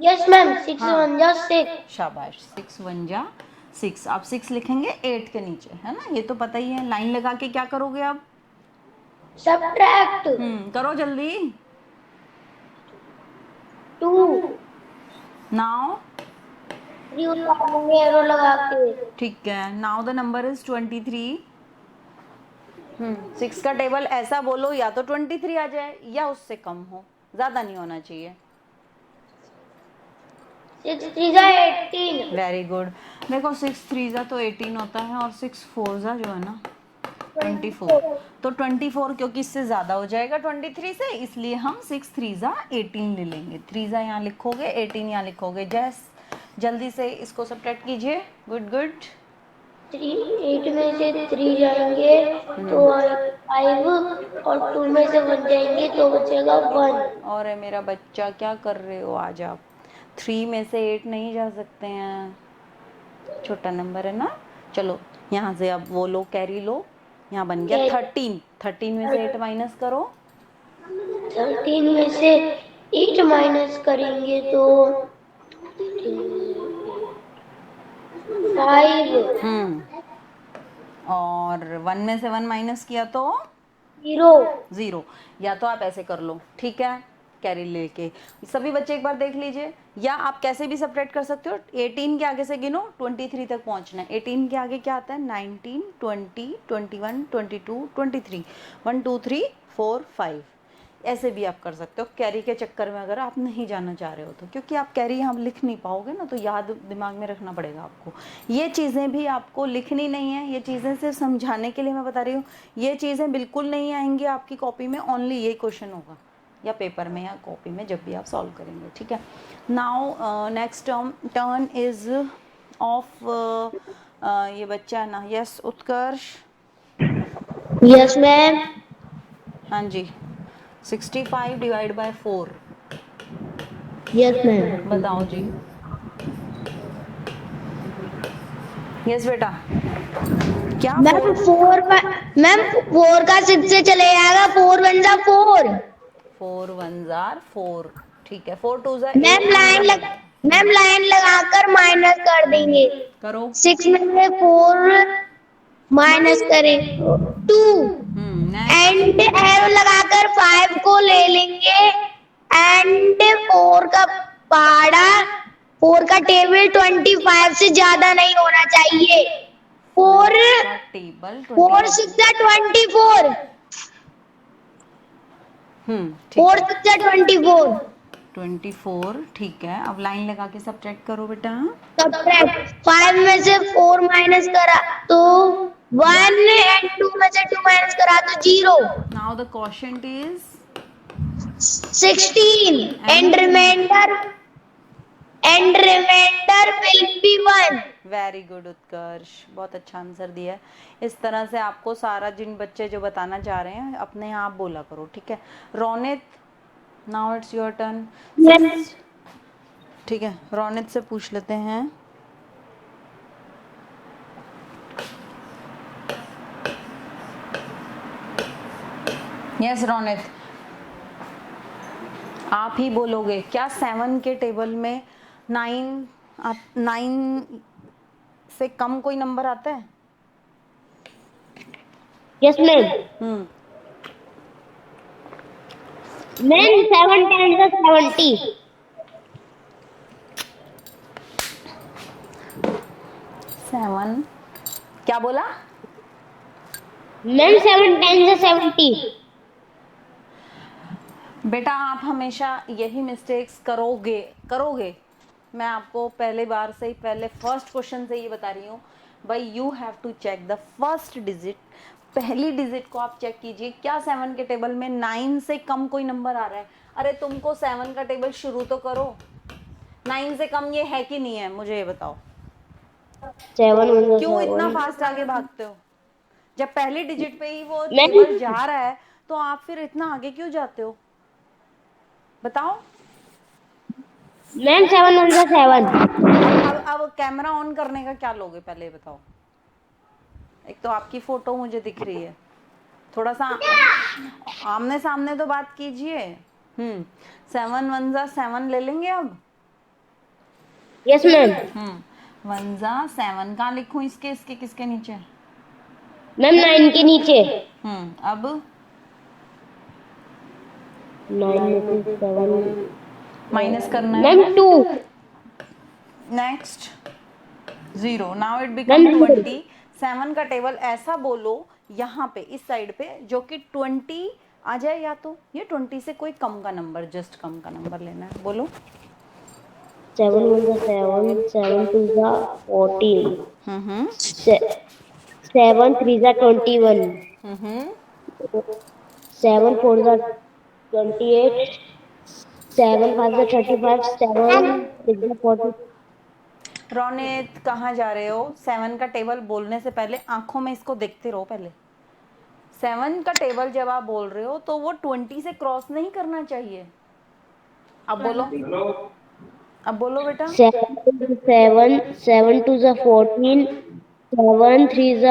यस मैम 6 हाँ। 1 जा 6 शाबाश, 6 1 जा 6। आप 6 लिखेंगे 8 के नीचे, है ना? ये तो पता ही है। लाइन लगा के क्या करोगे अब? सब्ट्रैक्ट करो जल्दी। 2 नाउ 3 लगाएंगे एरो लगा के। ठीक है, नाउ द नंबर इज 23। 6 का टेबल ऐसा बोलो, या तो 23 आ जाए या उससे कम हो, ज्यादा नहीं होना चाहिए। 6 3 जा 18 वेरी गुड। देखो 6 3 जा तो 18 होता है, और 6 4 जा जो है ना 24। तो 24 क्योंकि इससे ज़्यादा हो जाएगा 23 से, इसलिए हम 6 3 जा 18 ले लेंगे। 3 जा यहाँ लिखोगे, 18 यहाँ लिखोगे। जैस जल्दी से इसको सब्ट्रैक्ट कीजिए। Good good. 8 में से 3 जाएंगे तो 5 और 2 में से 1 जाएंगे तो बचेगा 1। और मेरा बच्चा क्या कर रहे हो आज आप? 3 में से 8 नहीं जा सकते हैं, छोटा नंबर है ना। चलो यहाँ से अब वो लो, कैरी लो। यहाँ बन गया 13। 13 में से 8 माइनस करो। 13 में से 8 माइनस करेंगे तो 5 और 1 में से 1 माइनस किया तो 0। 0। या तो आप ऐसे कर लो, ठीक है, कैरी लेके। सभी बच्चे एक बार देख लीजिए, या आप कैसे भी सेपरेट कर सकते हो। 18 के आगे से गिनो, 23 तक पहुंचना है। 18 के आगे क्या आता है? 19 20 21 22 23 1 2 3 4 5। ऐसे भी आप कर सकते हो कैरी के चक्कर में, अगर आप नहीं जाना चाह रहे हो तो, क्योंकि आप कैरी यहाँ लिख नहीं पाओगे ना, तो याद दिमाग में रखना पड़ेगा आपको। ये चीज़ें भी आपको लिखनी नहीं है, ये चीज़ें सिर्फ समझाने के लिए मैं बता रही हूँ। ये चीज़ें बिल्कुल नहीं आएंगी आपकी कॉपी में, ओनली ये क्वेश्चन होगा या पेपर में या कॉपी में, जब भी आप सॉल्व करेंगे, ठीक है। Now next turn is of ये बच्चा ना। यस उत्कर्ष। Yes ma'am. हाँ जी, 65 डिवाइड बाय 4। Yes ma'am. बताओ जी। यस बेटा, क्या मैम 4 मैम 4 का 6 से चले जाएगा। 4 1 जा 4। 4 1 जार 4, ठीक है। 4 2 जार मैम लाइन लगाकर माइनस कर देंगे। करो। 6 में से 4 माइनस करें 2 एंड एरो लगाकर 5 को ले लेंगे। एंड 4 का पहाड़ा 4 का टेबल 25 से ज्यादा नहीं होना चाहिए। 4 टेबल 4 6 24। 4 6 24। 24, ठीक है। अब लाइन लगा के सब्ट्रैक्ट करो बेटा। सब्ट्रैक्ट 5 में से 4 माइनस करा तो 1 एंड 2 में से 2 माइनस करा तो 0। Now the quotient is 16 and remainder will be 1। Very good Utkarsh, बहुत अच्छा आंसर दिया है। इस तरह से आपको सारा, जिन बच्चे जो बताना चाह रहे हैं अपने आप बोला करो, ठीक है। Ronit, now it's your turn. ठीक है, रोनित से पूछ लेते हैं। यस रोनित, आप ही बोलोगे क्या 7 के टेबल में 9 से कम कोई नंबर आता है? Yes ma'am. Ma'am 7 times 70। 7 क्या बोला? Ma'am 7 times 70। बेटा आप हमेशा यही मिस्टेक्स करोगे। मैं आपको पहले बार से ही, पहले फर्स्ट क्वेश्चन से ये बता रही हूँ भाई, you have to check the first digit. पहली डिजिट को आप चेक कीजिए, क्या 7 के टेबल में 9 से कम कोई नंबर आ रहा है? अरे तुमको 7 का टेबल शुरू तो करो, 9 से कम ये है कि नहीं है, मुझे ये बताओ। 7 क्यों इतना फास्ट आगे भागते हो? जब पहली डिजिट पे ही वो मैं- टेबल जा रहा है तो आप फिर इतना आगे क्यों जाते हो? बताओ। मैम 7 अब कैमरा ऑन करने का क्या लोगे, पहले ये बताओ। एक तो आपकी फोटो मुझे दिख रही है, थोड़ा सा आमने सामने तो बात कीजिए। 7 1 7 ले लेंगे अब। Yes ma'am. 1 7 कहाँ लिखूं, इसके किसके नीचे? मैम 9 के नीचे। अब 9 में से 7 माइनस करना मैम है। 2। Next 0, now it become ma'am 20। 7 का टेबल ऐसा बोलो यहाँ पे इस साइड पे जो कि 20 आ जाए, या तो ये 20 से कोई कम का नंबर, जस्ट कम का नंबर लेना है, बोलो। 7 7 7 2 14 7 3 21 7 4 28 7 5 35 7 6 40। रोनित कहाँ जा रहे हो? 7 का टेबल बोलने से पहले आंखों में इसको देखते रहो पहले। 7 का टेबल जब आप बोल रहे हो तो वो 20 से क्रॉस नहीं करना चाहिए। अब बोलो, अब बोलो बेटा। 7 7 2 14 7 3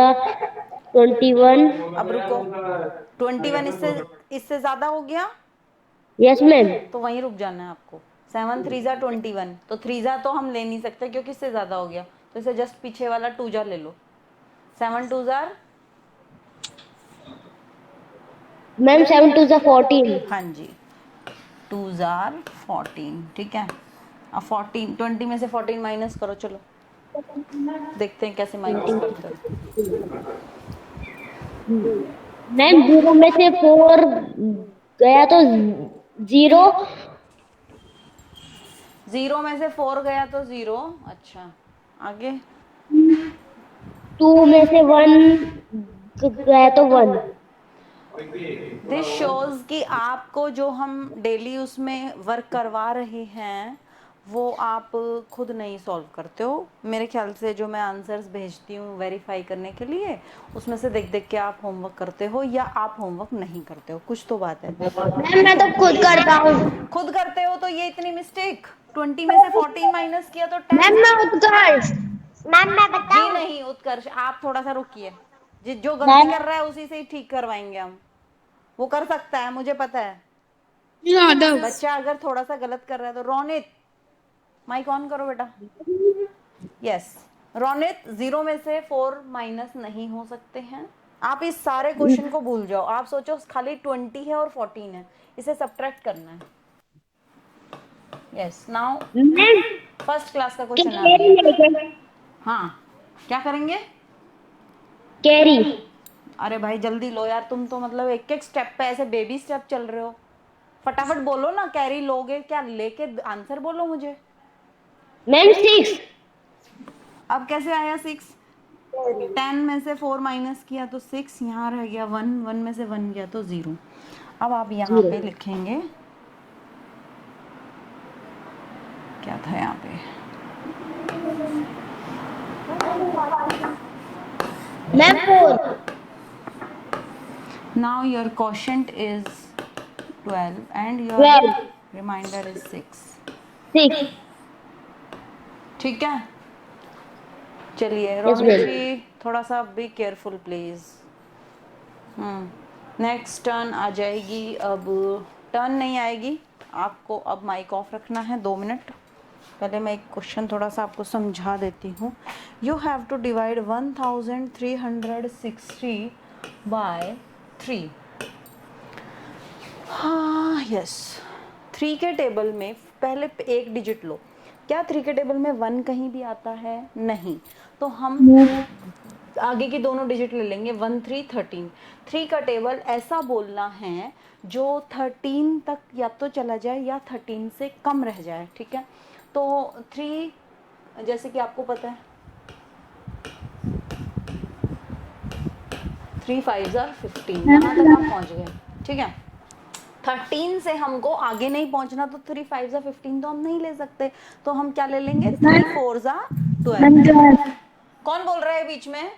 21। अब रुको, 21 इससे ज्यादा हो गया यस मैम। तो वहीं रुक जाना है आपको। 7 3 21, तो 3 तो हम ले नहीं सकते क्योंकि इससे ज्यादा हो गया, तो इसे जस्ट पीछे वाला 2 ले लो। 7 2 मैम 7 2 14। हाँ जी, 2 14, ठीक है। अब 14 20 में से 14 माइनस करो, चलो देखते हैं कैसे माइनस करते हो। मैम 0 में से 4 गया तो 0। 0 में से 4 गया तो 0, अच्छा आगे। 2 में से 1 गया तो 1। दिस शोज कि आपको जो हम डेली उसमें वर्क करवा रहे हैं वो आप खुद नहीं सॉल्व करते हो। मेरे ख्याल से जो मैं आंसर्स भेजती हूँ वेरीफाई करने के लिए, उसमें से देख देख के आप होमवर्क करते हो या आप होमवर्क नहीं करते हो, कुछ तो बात है। मैम मैं तो खुद करता हूँ। खुद करते हो तो ये इतनी मिस्टेक। 20 में से 14 माइनस किया तो 10। मैम मैं उत्कर्ष। मैम मैं जी नहीं उत्कर्ष, आप थोड़ा सा रुकिए। जो गलती कर रहा है उसी से ही ठीक करवाएंगे हम। वो कर सकता है, मुझे पता है। बच्चा अगर थोड़ा सा गलत कर रहा है तो रोनित माइक ऑन करो बेटा। यस रोनित, 0 में से 4 माइनस नहीं हो सकते हैं। आप इस सारे क्वेश्चन को भूल जाओ, आप सोचो खाली 20 है और 14 है, इसे सब्ट्रैक्ट करना है। यस नाउ फर्स्ट क्लास का क्वेश्चन आ गया। हाँ क्या करेंगे? कैरी। अरे भाई जल्दी लो यार, तुम तो मतलब एक एक स्टेप पे ऐसे बेबी स्टेप चल रहे हो। फटाफट बोलो ना, कैरी लोगे क्या, लेके आंसर बोलो मुझे। मैम 6। अब कैसे आया 6? 10 में से 4 माइनस किया तो 6, यहाँ रह गया 1, 1 में से 1 गया तो 0। अब आप यहाँ पे लिखेंगे, क्या था यहाँ पे? Ma'am 4। Now your quotient is 12 and your 12। remainder is 6. 6। ठीक है, चलिए Yes, रोनित ma'am. जी थोड़ा सा be careful please. Next turn आ जाएगी, अब टर्न नहीं आएगी आपको, अब माइक ऑफ रखना है 2 मिनट। पहले मैं एक क्वेश्चन थोड़ा सा आपको समझा देती हूँ। You have to divide 1360 by 3। हाँ यस, 3 के टेबल में पहले एक डिजिट लो। क्या 3 के टेबल में 1 कहीं भी आता है? नहीं। तो हम आगे की दोनों डिजिट ले लेंगे 1 3 13। 3 का टेबल ऐसा बोलना है जो 13 तक या तो चला जाए या 13 से कम रह जाए, ठीक है। तो 3 जैसे कि आपको पता है 3 5 15, यहाँ तक आप पहुँच गए, ठीक है। 13 से हमको आगे नहीं पहुंचना, तो 3 5 15 तो हम नहीं ले सकते, तो हम क्या ले लेंगे 3 4 12। कौन बोल रहा है बीच में?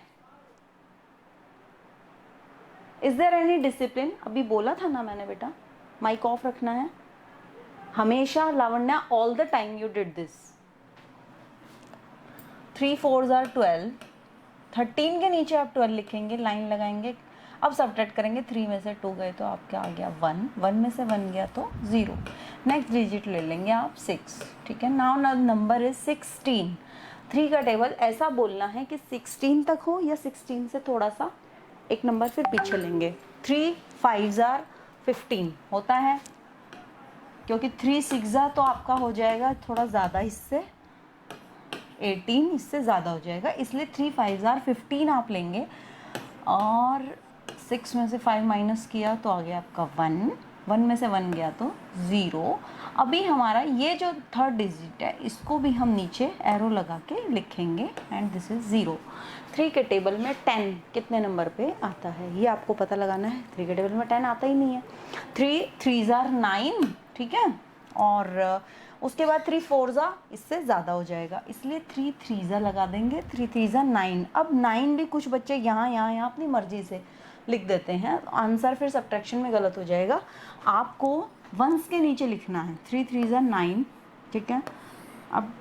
Is there any discipline? अभी बोला था ना मैंने बेटा, माइक ऑफ रखना है हमेशा। Lavanya, all the time you did this. 3 4 12। 13 के नीचे आप 12 लिखेंगे, लाइन लगाएंगे। अब सब्ट्रैक्ट करेंगे, 3 में से 2 गए तो आपके आ गया 1, 1 में से 1 गया तो 0। नेक्स्ट डिजिट ले लेंगे आप 6, ठीक है। Now number is 16। 3 का टेबल ऐसा बोलना है कि 16 तक हो या 16 से थोड़ा सा एक नंबर फिर पीछे लेंगे। 3 5 15 होता है, क्योंकि 3 6 तो आपका हो जाएगा थोड़ा ज़्यादा, इससे 18 इससे ज़्यादा हो जाएगा, इसलिए 3 5 15 आप लेंगे। और 6 में से 5 माइनस किया तो आ गया आपका 1, 1 में से 1 गया तो 0। अभी हमारा ये जो थर्ड डिजिट है इसको भी हम नीचे एरो लगा के लिखेंगे एंड दिस इज 0। 3 के टेबल में 10 कितने नंबर पे आता है ये आपको पता लगाना है। 3 के टेबल में 10 आता ही नहीं है। 3 3 9, ठीक है। और उसके बाद 3 4 इससे ज़्यादा हो जाएगा, इसलिए 3 3 लगा देंगे। 3 3 9। अब 9 भी कुछ बच्चे यहाँ अपनी मर्जी से लिख देते हैं, आंसर फिर सब्ट्रैक्शन में गलत हो जाएगा। आपको वंस के नीचे लिखना है 3 3 9, ठीक है। अब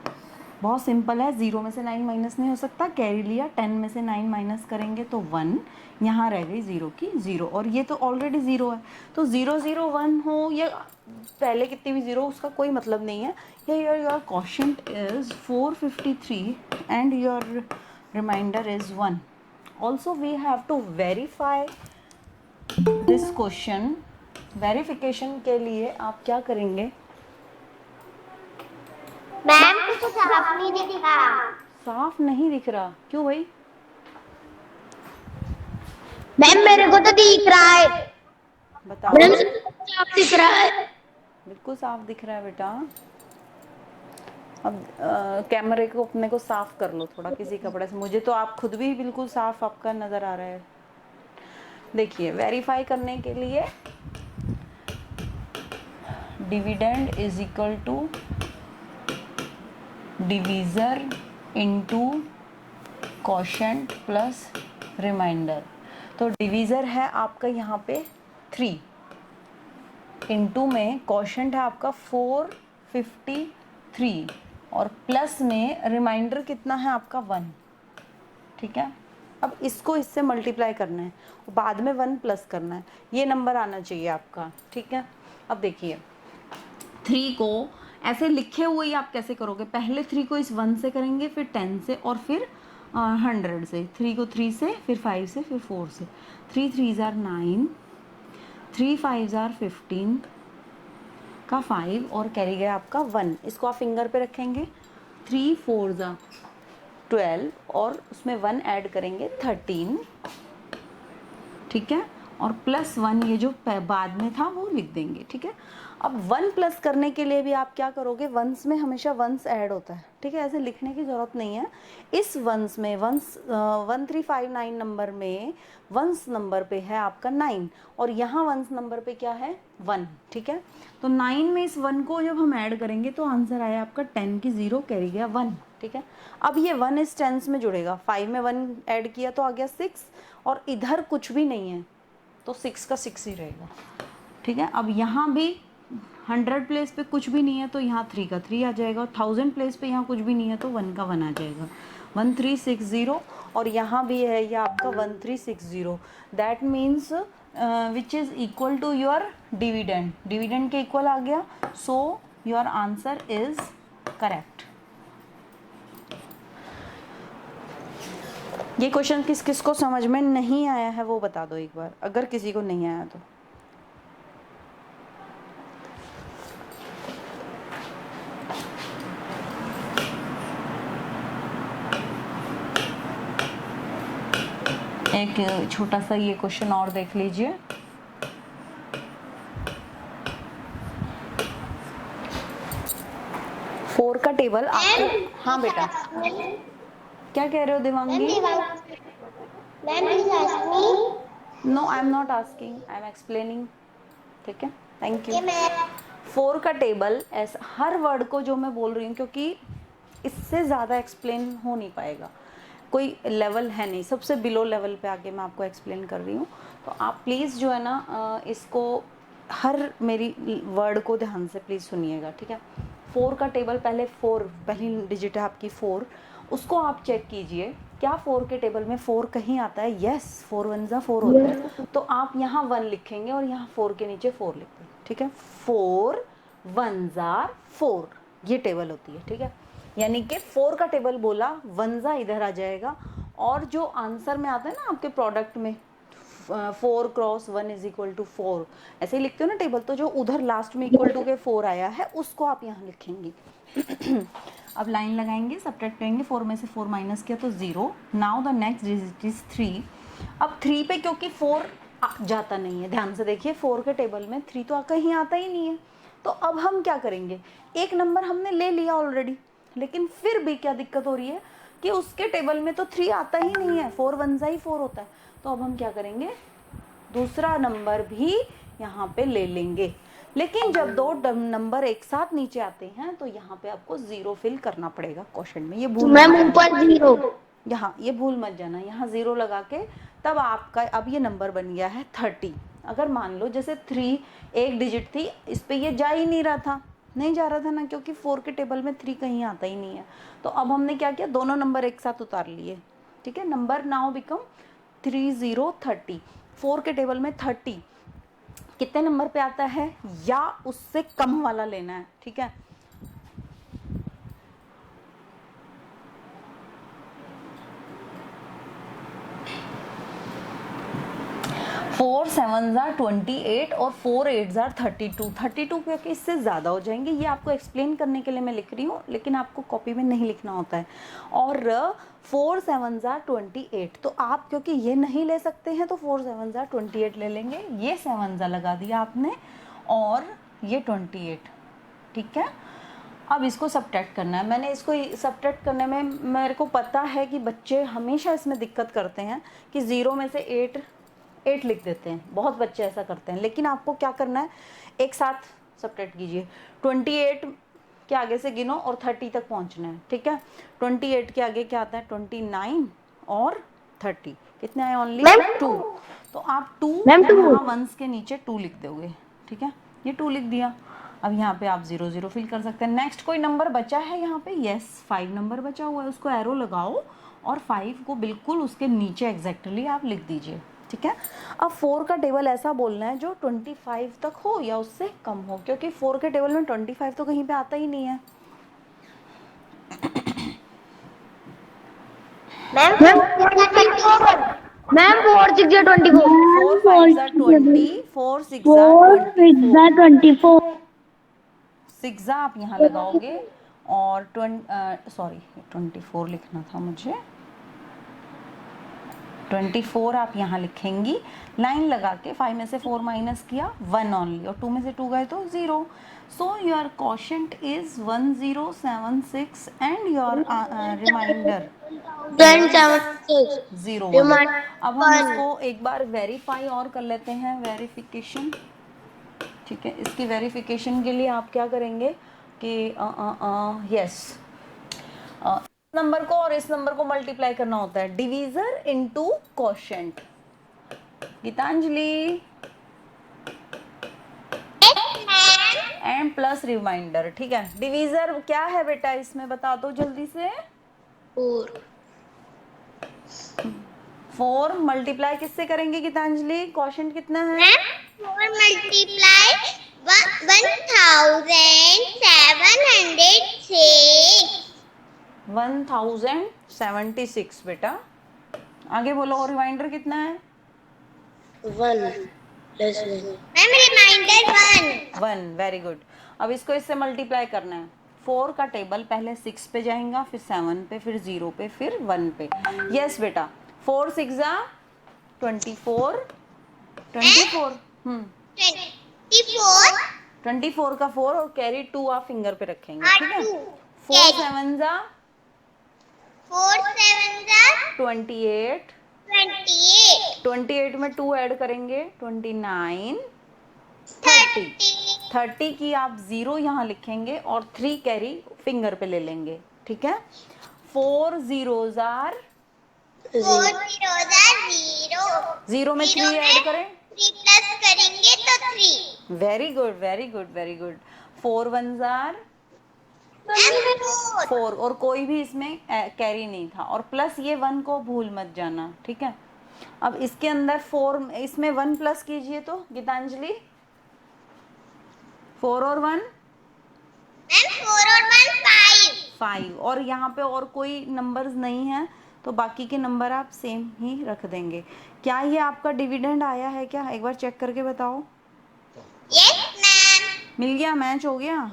बहुत सिंपल है, 0 में से 9 माइनस नहीं हो सकता, कैरी लिया। 10 में से 9 माइनस करेंगे तो 1, यहाँ रह गई 0 की 0, और ये तो ऑलरेडी 0 है, तो 0 0 1 हो या पहले कितनी भी 0 उसका कोई मतलब नहीं है। Your quotient is 453 and your remainder is 1। Also we have to verify this question. Verification के लिए आप क्या करेंगे? मैम कुछ साफ नहीं दिख रहा। साफ नहीं दिख रहा? क्यों भाई? मैम मेरे को तो दिख रहा है। बताओ। मैम साफ दिख रहा है। बिल्कुल साफ दिख रहा है बेटा। अब कैमरे को अपने को साफ कर लो थोड़ा किसी कपड़े से। मुझे तो आप खुद भी बिल्कुल साफ आपका नज़र आ रहा है। देखिए, वेरीफाई करने के लिए dividend is equal to divisor into quotient plus remainder. तो डिवीज़र है आपका यहाँ पे 3, इनटू में क्वोशिएंट है आपका 453, और प्लस में रिमाइंडर कितना है आपका 1, ठीक है। अब इसको इससे मल्टीप्लाई करना है, बाद में 1 प्लस करना है, ये नंबर आना चाहिए आपका, ठीक है। अब देखिए 3 को ऐसे लिखे हुए ही आप कैसे करोगे? पहले 3 को इस 1 से करेंगे, फिर 10 से, और फिर 100 से। 3 को 3 से, फिर 5 से, फिर 4 से। 3 3 9, 3 5 15 का 5 और कैरी गया आपका 1। इसको आप फिंगर पे रखेंगे। 3 4 12 और उसमें 1 ऐड करेंगे 13, ठीक है। और प्लस 1 ये जो बाद में था वो लिख देंगे, ठीक है। अब 1 प्लस करने के लिए भी आप क्या करोगे? वंस में हमेशा वंस ऐड होता है, ठीक है। ऐसे लिखने की ज़रूरत नहीं है। इस वंस में 1359 नंबर में वंस नंबर पे है आपका 9, और यहाँ वंस नंबर पे क्या है? 1, ठीक है। तो 9 में इस 1 को जब हम ऐड करेंगे तो आंसर आया आपका 10 की 0, कैरी गया 1, ठीक है। अब ये 1 इस 10 में जुड़ेगा। 5 में 1 ऐड किया तो आ गया 6, और इधर कुछ भी नहीं है तो 6 का 6 ही रहेगा, ठीक है। अब यहाँ भी 100 प्लेस पे कुछ भी नहीं है तो यहाँ 3 का 3 आ जाएगा। 1000 प्लेस पे यहाँ कुछ भी नहीं है तो 1 का 1 आ जाएगा। 1360, और यहाँ भी है ये आपका 1360। That means which is equal to your dividend. Dividend के इक्वल आ गया, so your answer is correct. ये क्वेश्चन किस किस को समझ में नहीं आया है वो बता दो एक बार, अगर किसी को नहीं आया तो। एक छोटा सा ये क्वेश्चन और देख लीजिए। फोर का टेबल आपको, हाँ बेटा क्या कह रहे हो Devangi? Ma'am please ask me. No I am not asking, I am explaining. ठीक है, थैंक यू। ये मैं फोर का टेबल ऐसा, हर वर्ड को जो मैं बोल रही हूँ, क्योंकि इससे ज़्यादा एक्सप्लेन हो नहीं पाएगा, कोई लेवल है नहीं, सबसे बिलो लेवल पे आके मैं आपको एक्सप्लेन कर रही हूँ। तो आप प्लीज़ जो है ना इसको हर मेरी वर्ड को ध्यान से प्लीज़ सुनिएगा, ठीक है। फोर का टेबल, पहले फोर, पहली डिजिट है आपकी फोर, उसको आप चेक कीजिए क्या फोर के टेबल में फोर कहीं आता है? यस, 4 वन ज़ा 4 होता है। तो आप यहाँ 1 लिखेंगे और यहाँ 4 के नीचे 4 लिख दें, ठीक है। 4 वन ज़ा 4, ये टेबल होती है, ठीक है। यानी कि 4 का टेबल बोला, 1 ज़ा इधर आ जाएगा, और जो आंसर में आता है ना आपके प्रोडक्ट में 4 क्रॉस 1 इज इक्वल टू 4, ऐसे ही लिखते हो ना टेबल, तो जो उधर लास्ट में इक्वल टू के 4 आया है उसको आप यहाँ लिखेंगे। अब लाइन लगाएंगे, सब्ट्रैक्ट करेंगे, 4 में से 4 माइनस किया तो 0। Now the next digit is 3। अब 3 पे क्योंकि 4 जाता नहीं है, ध्यान से देखिए 4 के टेबल में 3 तो कहीं आता ही नहीं है। तो अब हम क्या करेंगे, एक नंबर हमने ले लिया ऑलरेडी, लेकिन फिर भी क्या दिक्कत हो रही है कि उसके टेबल में तो 3 आता ही नहीं है, 4 वन ज़ा ही 4 होता है। तो अब हम क्या करेंगे, दूसरा नंबर भी यहाँ पे ले लेंगे, लेकिन जब दो नंबर एक साथ नीचे आते हैं तो यहाँ पे आपको 0 फिल करना पड़ेगा क्वेश्चन में। ये भूल मैम ऊपर 0, यहाँ ये भूल मत जाना, यहाँ 0 लगा के तब आपका अब ये नंबर बन गया है 30। अगर मान लो जैसे 3 एक डिजिट थी, इस पे ये जा ही नहीं रहा था, नहीं जा रहा था ना, क्योंकि 4 के टेबल में 3 कहीं आता ही नहीं है। तो अब हमने क्या किया, दोनों नंबर एक साथ उतार लिए, ठीक है। Number now become 3 0 30। 4 के टेबल में 30 कितने नंबर पे आता है या उससे कम वाला लेना है, ठीक है। फोर 7 ज़ा 28 और 4 8 ज़ा 32। 32 क्योंकि इससे ज़्यादा हो जाएंगे, ये आपको एक्सप्लेन करने के लिए मैं लिख रही हूँ, लेकिन आपको कॉपी में नहीं लिखना होता है। और 4 7 ज़ा 28, तो आप क्योंकि ये नहीं ले सकते हैं तो 4 7 ज़ा 28 ले लेंगे। ये 7 ज़ा लगा दिया आपने और ये 28, ठीक है। अब इसको सब्ट्रैक्ट करना है। मैंने इसको सब्ट्रैक्ट करने में मेरे को पता है कि बच्चे हमेशा इसमें दिक्कत करते हैं कि 0 में से 8 लिख देते हैं, बहुत बच्चे ऐसा करते हैं। लेकिन आपको क्या करना है, एक साथ सब्ट्रैक्ट कीजिए, 28 के आगे से गिनो और 30 तक पहुंचना है, ठीक है। 28 के आगे क्या आता है, 29 और 30 कितने आए, ओनली 2। तो आप 2 यहाँ वंस के नीचे 2 लिख दोगे, ठीक है। ये 2 लिख दिया। अब यहाँ पे आप 0 0 फिल कर सकते हैं। नेक्स्ट कोई नंबर बचा है यहाँ पे, यस 5 नंबर बचा हुआ है, उसको एरो लगाओ और 5 को बिल्कुल उसके नीचे एग्जैक्टली आप लिख दीजिए, ठीक है। अब 4 का टेबल ऐसा बोलना है जो 25 तक हो या उससे कम हो, क्योंकि 4 के टेबल में 25 तो कहीं पे आता ही नहीं है। मैम 4 6 24, मैम 4 6 24, 4 5 ज़ा 20, 4 6 ज़ा 24, 6 ज़ा आप यहाँ लगाओगे और 24 लिखना था मुझे, 24 आप यहाँ लिखेंगी, लाइन लगा के 5 में से 4 माइनस किया 1 ओनली, और 2 में से 2 गए तो 0। So your quotient is 1076 and your remainder 0। अब हम इसको एक बार वेरीफाई और कर लेते हैं, वेरिफिकेशन, ठीक है। इसकी वेरिफिकेशन के लिए आप क्या करेंगे कि यस नंबर को और इस नंबर को मल्टीप्लाई करना होता है, divisor into quotient. Gitanjali and plus remainder, ठीक है। डिवीजर क्या है बेटा, इसमें बता दो जल्दी से। 4 मल्टीप्लाई किससे करेंगे गीतांजलि, क्वोशंट कितना है? 4 मल्टीप्लाई 1076 बेटा, आगे बोलो। और रिमाइंडर कितना है? 1 plus 1। Ma'am remainder 1, very good. अब इसको इससे मल्टीप्लाई करना है। 4 का टेबल पहले 6 पे जाएगा, फिर 7 पे, फिर 0 पे, फिर 1 पे। यस बेटा, 4 6 ज़ा 24 24 24 24 का 4 और कैरी 2 आप फिंगर पे रखेंगे, और ठीक है। 2 4 7 जा 4 7 जा 28, 28 28 में 2 ऐड करेंगे 29, 30 30 की आप 0 यहाँ लिखेंगे और 3 कैरी फिंगर पे ले लेंगे, ठीक है। 4 zeros are 4 zeros are 0 0 में 3 ऐड करें, 3 प्लस करेंगे तो 3 very good very good very good. 4 ones are 4 4 और कोई भी इसमें कैरी नहीं था, और प्लस ये 1 को भूल मत जाना, ठीक है। अब इसके अंदर 4 इसमें 1 प्लस कीजिए तो गीतांजलि, 4 और 1 4 और 1 5 5, और यहाँ पे और कोई नंबर्स नहीं है तो बाकी के नंबर आप सेम ही रख देंगे। क्या ये आपका डिविडेंड आया है क्या, एक बार चेक करके बताओ। यस मैम मिल गया, मैच हो गया।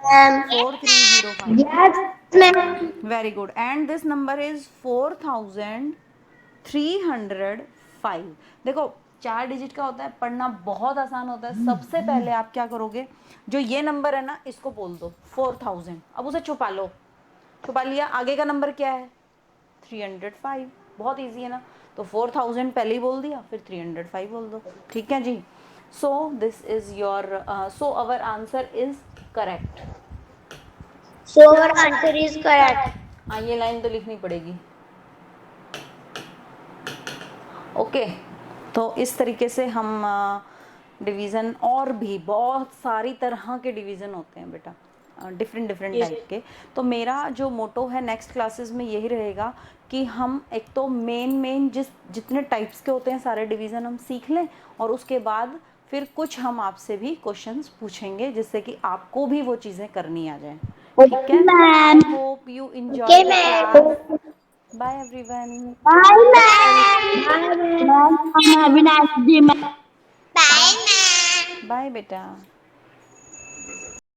Ma'am 4305, yes ma'am very good. And this number is 4305। देखो 4 डिजिट का होता है, पढ़ना बहुत आसान होता है। सबसे पहले आप क्या करोगे, जो ये नंबर है ना इसको बोल दो 4000, अब उसे छुपा लो, छुपा लिया। आगे का नंबर क्या है 305, बहुत इजी है ना। तो 4000 पहले ही बोल दिया, फिर 305 बोल दो, ठीक है जी। So this is your so our answer is correct. So our answer is correct. हाँ ये लाइन तो लिखनी पड़ेगी, ओके। तो इस तरीके से हम डिवीज़न, और भी बहुत सारी तरह के डिवीज़न होते हैं बेटा, डिफरेंट डिफरेंट टाइप के। तो मेरा जो मोटो है नेक्स्ट क्लासेस में यही रहेगा कि हम एक तो मेन जितने टाइप्स के होते हैं सारे डिवीज़न हम सीख लें, और उसके बाद फिर कुछ हम आपसे भी क्वेश्चंस पूछेंगे जिससे कि आपको भी वो चीज़ें करनी आ जाए, ठीक है। I hope you enjoy the class. Bye everyone. Bye ma'am. Ma'am Avinash ji ma'am. Bye ma'am. Bye बेटा।